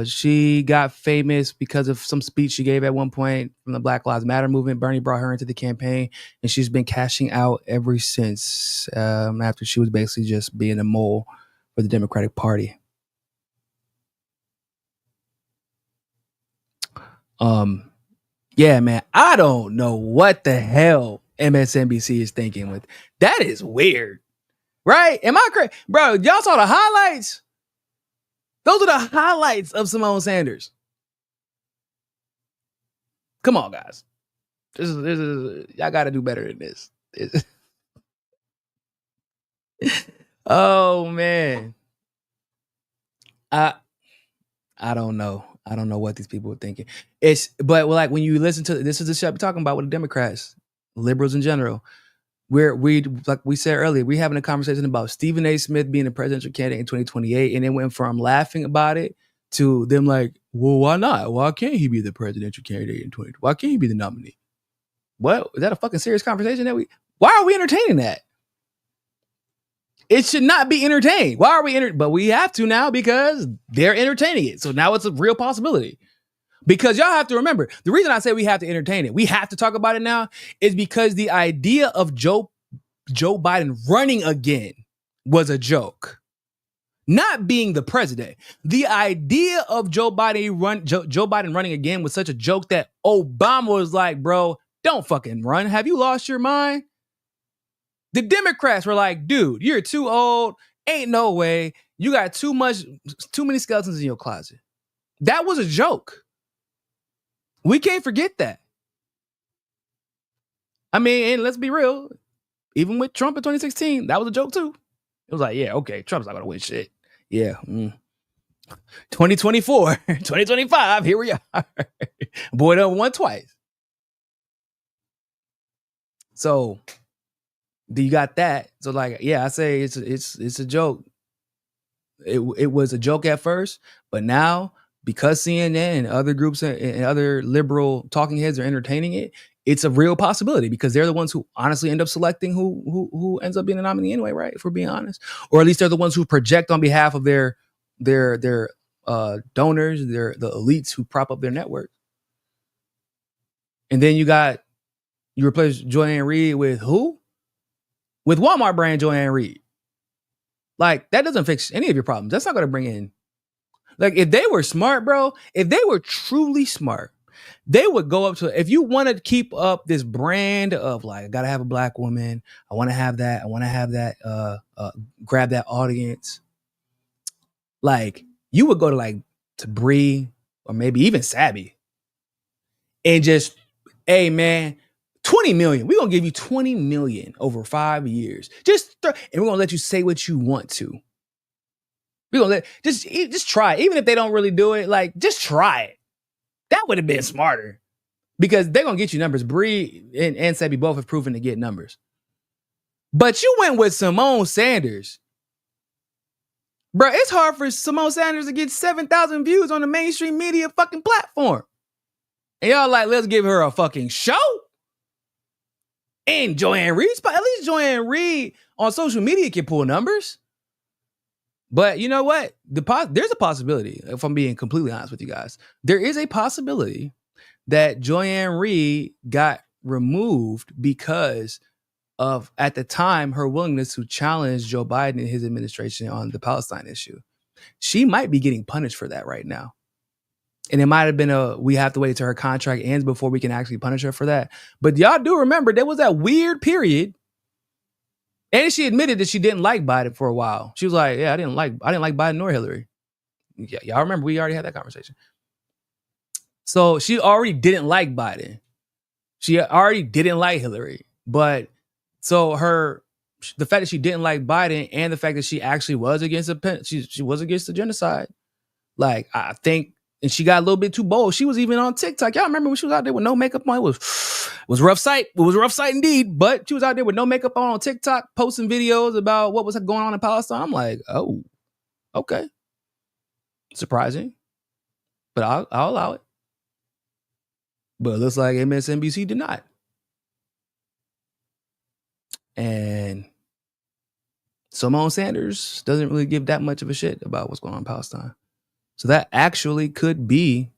She got famous because of some speech she gave at one point from the Black Lives Matter movement. Bernie brought her into the campaign, and she's been cashing out ever since, after she was basically just being a mole for the Democratic Party. Yeah, man, I don't know what the hell MSNBC is thinking with that. Is weird, right? Am I crazy, bro? Y'all saw the highlights. Those are the highlights of Simone Sanders. Come on, guys. This is y'all got to do better than this. Oh man, I don't know. I don't know what these people are thinking. But like when you listen to this is the shit I'm talking about with the Democrats, liberals in general. We like we said earlier, we're having a conversation about Stephen A. Smith being a presidential candidate in 2028, and it went from laughing about it to them like, well, why not? Why can't he be the presidential candidate in 2020? Why can't he be the nominee? What? Is that a fucking serious conversation why are we entertaining that? It should not be entertained. Why are we but we have to now because they're entertaining it. So now it's a real possibility. Because y'all have to remember, the reason I say we have to entertain it, we have to talk about it now, is because the idea of Joe Biden running again was a joke. Not being the president. The idea of Joe Biden running again was such a joke that Obama was like, bro, don't fucking run. Have you lost your mind? The Democrats were like, dude, you're too old. Ain't no way. You got too many skeletons in your closet. That was a joke. We can't forget that. I mean, and let's be real. Even with Trump in 2016, that was a joke too. It was like, yeah, okay, Trump's not going to win shit. Yeah. 2024, 2025, here we are. Boy done won twice. So you got that. So like, yeah, I say it's a joke. It was a joke at first, but now because CNN and other groups and other liberal talking heads are entertaining it, it's a real possibility because they're the ones who honestly end up selecting who ends up being a nominee anyway, right? If we're being honest, or at least they're the ones who project on behalf of their donors, the elites who prop up their network. And then you replace Joanne Reed with who? With Walmart brand Joanne Reed. Like that doesn't fix any of your problems. That's not going to bring in. Like if they were smart, bro, if they were truly smart, they would go up to, if you want to keep up this brand of like, I got to have a black woman. I want to have that. I want to have that, grab that audience. Like you would go to Bree or maybe even Sabby and just, hey man, 20 million. We're going to give you 20 million over 5 years. And we're going to let you say what you want to. We're going to just try it. Even if they don't really do it, like just try it. That would have been smarter because they're going to get you numbers. Bree and Sebi both have proven to get numbers. But you went with Simone Sanders. Bro, it's hard for Simone Sanders to get 7,000 views on the mainstream media fucking platform. And y'all like, let's give her a fucking show. And Joanne Reed, at least Joanne Reed on social media can pull numbers. But you know what? There's a possibility, if I'm being completely honest with you guys, there is a possibility that Joanne Reed got removed because of, at the time, her willingness to challenge Joe Biden and his administration on the Palestine issue. She might be getting punished for that right now. And it might have been we have to wait till her contract ends before we can actually punish her for that. But y'all do remember there was that weird period. And she admitted that she didn't like Biden for a while. She was like, yeah, I didn't like Biden nor Hillary. Yeah, y'all remember we already had that conversation. So she already didn't like Biden. She already didn't like Hillary. But so the fact that she didn't like Biden and the fact that she actually was against she was against the genocide. Like, I think and she got a little bit too bold. She was even on TikTok. Y'all remember when she was out there with no makeup on? It was a rough sight. It was a rough sight indeed. But she was out there with no makeup on TikTok, posting videos about what was going on in Palestine. I'm like, oh, okay, surprising, but I'll allow it. But it looks like MSNBC did not. And Simone Sanders doesn't really give that much of a shit about what's going on in Palestine. So that actually could be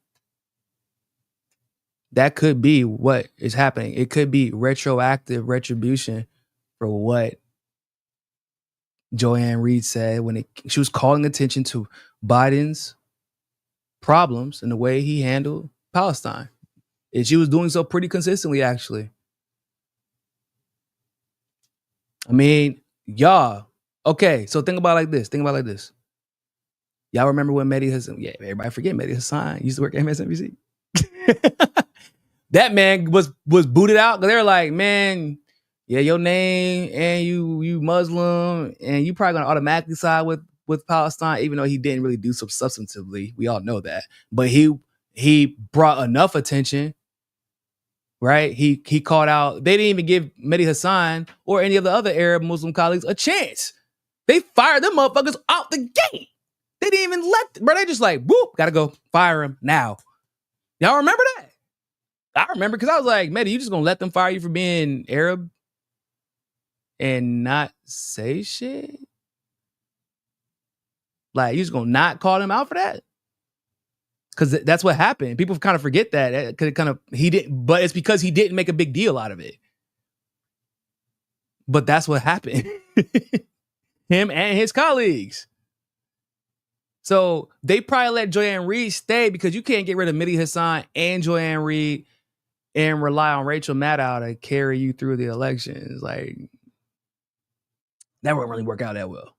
what is happening. It could be retroactive retribution for what Joanne Reed said when she was calling attention to Biden's problems and the way he handled Palestine. And she was doing so pretty consistently, actually. I mean, y'all. Okay, so think about it like this. Y'all remember when Mehdi Hassan? Yeah, everybody forget Mehdi Hassan used to work at MSNBC. That man was booted out because they were like, man, yeah, your name and you Muslim and you probably gonna automatically side with Palestine, even though he didn't really do some substantively. We all know that, but he brought enough attention. Right? He called out. They didn't even give Mehdi Hassan or any of the other Arab Muslim colleagues a chance. They fired them motherfuckers out the gate. They didn't even bro. They just like, whoop, gotta go fire him now. Y'all remember that? I remember because I was like, Mehdi, you just gonna let them fire you for being Arab and not say shit? Like, you just gonna not call him out for that? Because that's what happened. People kind of forget that. He didn't, but it's because he didn't make a big deal out of it. But that's what happened. Him and his colleagues. So they probably let Joanne Reed stay because you can't get rid of Mehdi Hassan and Joanne Reed and rely on Rachel Maddow to carry you through the elections. Like, that wouldn't really work out that well.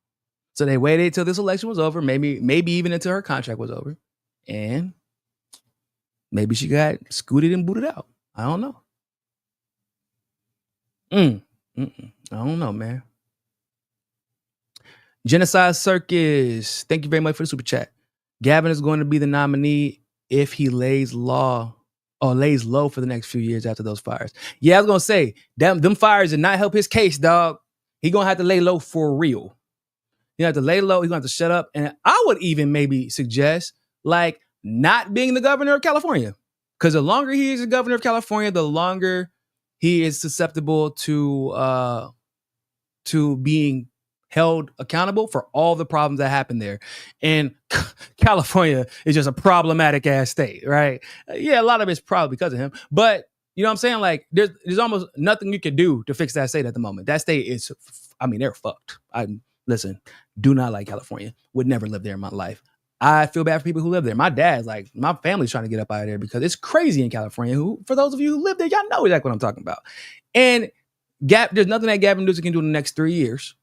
So they waited till this election was over, maybe even until her contract was over. And maybe she got scooted and booted out. I don't know. I don't know, man. Genocide Circus. Thank you very much for the super chat. Gavin is going to be the nominee if he lays low for the next few years after those fires. Yeah, I was going to say, them fires did not help his case, dog. He going to have to lay low for real. You have to lay low. He's going to have to shut up. And I would even maybe suggest like not being the governor of California. Because the longer he is the governor of California, the longer he is susceptible to being held accountable for all the problems that happen there. And California is just a problematic ass state, right? Yeah, a lot of it's probably because of him. But you know what I'm saying? Like there's almost nothing you can do to fix that state at the moment. That state is, they're fucked. Listen, do not like California. Would never live there in my life. I feel bad for people who live there. My dad's like, my family's trying to get up out of there because it's crazy in California. For those of you who live there, y'all know exactly what I'm talking about. And there's nothing that Gavin Newsom can do in the next 3 years.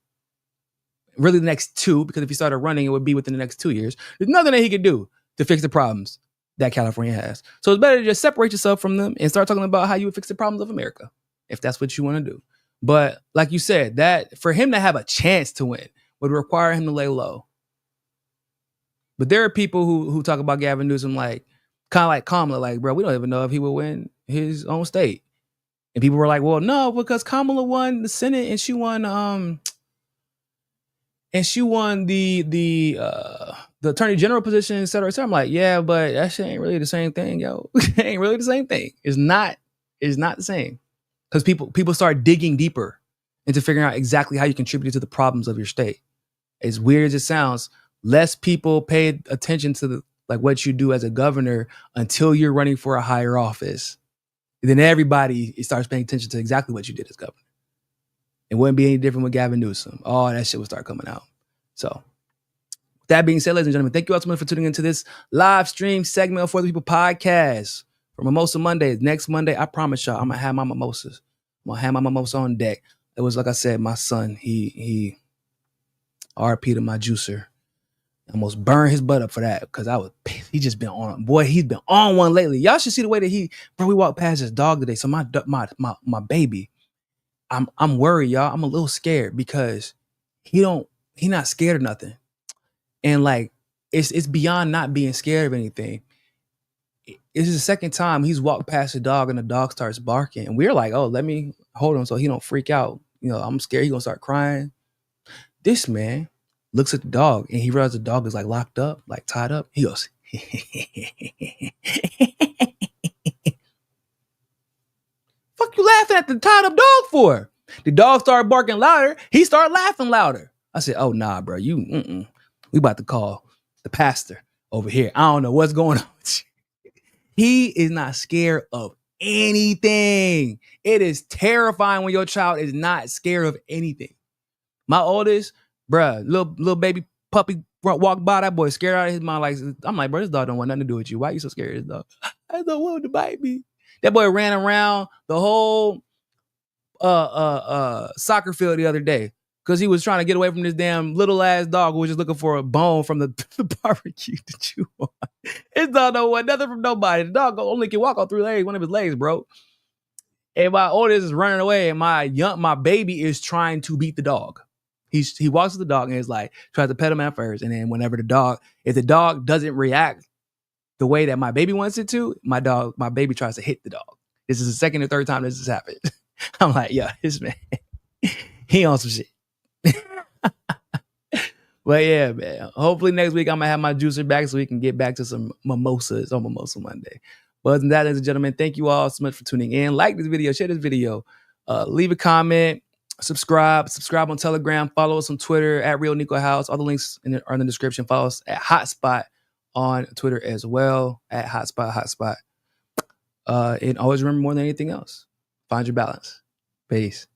Really the next 2, because if he started running, it would be within the next 2 years. There's nothing that he could do to fix the problems that California has. So it's better to just separate yourself from them and start talking about how you would fix the problems of America, if that's what you want to do. But like you said, that for him to have a chance to win would require him to lay low. But there are people who talk about Gavin Newsom like, kind of like Kamala, like, bro, we don't even know if he will win his own state. And people were like, well, no, because Kamala won the Senate and she won the attorney general position, et cetera, et cetera. I'm like, yeah, but that shit ain't really the same thing, yo. It ain't really the same thing. It's not the same. Because people start digging deeper into figuring out exactly how you contributed to the problems of your state. As weird as it sounds, less people pay attention to what you do as a governor until you're running for a higher office. And then everybody starts paying attention to exactly what you did as governor. It wouldn't be any different with Gavin Newsom. All that shit would start coming out. So, with that being said, ladies and gentlemen, thank you all so much for tuning into this live stream segment of For the People podcast for Mimosa Monday. Next Monday, I promise y'all, I'm going to have my mimosas. I'm going to have my mimosa on deck. It was, like I said, my son, he RP to my juicer. Almost burned his butt up for that because he just been on. Boy, he's been on one lately. Y'all should see the way that we walked past his dog today. So my baby, I'm worried, y'all. I'm a little scared because he not scared of nothing. And like, it's beyond not being scared of anything. This is the second time he's walked past the dog and the dog starts barking. And we're like, oh, let me hold him so he don't freak out. You know, I'm scared he's going to start crying. This man looks at the dog and he realizes the dog is like locked up, like tied up. He goes, fuck you laughing at the tied up dog for? The dog started barking louder. He started laughing louder. I said, oh, nah, bro. We about to call the pastor over here. I don't know what's going on with you. He is not scared of anything. It is terrifying when your child is not scared of anything. My oldest, bruh, little baby puppy walked by, that boy scared out of his mind. Like, I'm like, bro, this dog don't want nothing to do with you. Why are you so scared of this dog? I don't want him to bite me. That boy ran around the whole soccer field the other day because he was trying to get away from this damn little ass dog who was just looking for a bone from the barbecue to chew on. His dog don't want nothing from nobody. The dog only can walk on 3 legs, one of his legs, bro. And my oldest is running away, and my baby is trying to beat the dog. He walks to the dog and is like, tries to pet him at first, and then whenever if the dog doesn't react the way that my baby wants it to, my baby tries to hit the dog. This is the second or third time this has happened. I'm like, yeah, this man, he on some shit. But yeah, man. Hopefully next week I'm gonna have my juicer back so we can get back to some mimosas on Mimosa Monday. But other than that, ladies and gentlemen, thank you all so much for tuning in. Like this video, share this video, leave a comment, subscribe on Telegram, follow us on Twitter at Real Niko House. All the links are in the description. Follow us at Hotspot on Twitter as well, at Hotspot. And always remember, more than anything else, find your balance. Peace.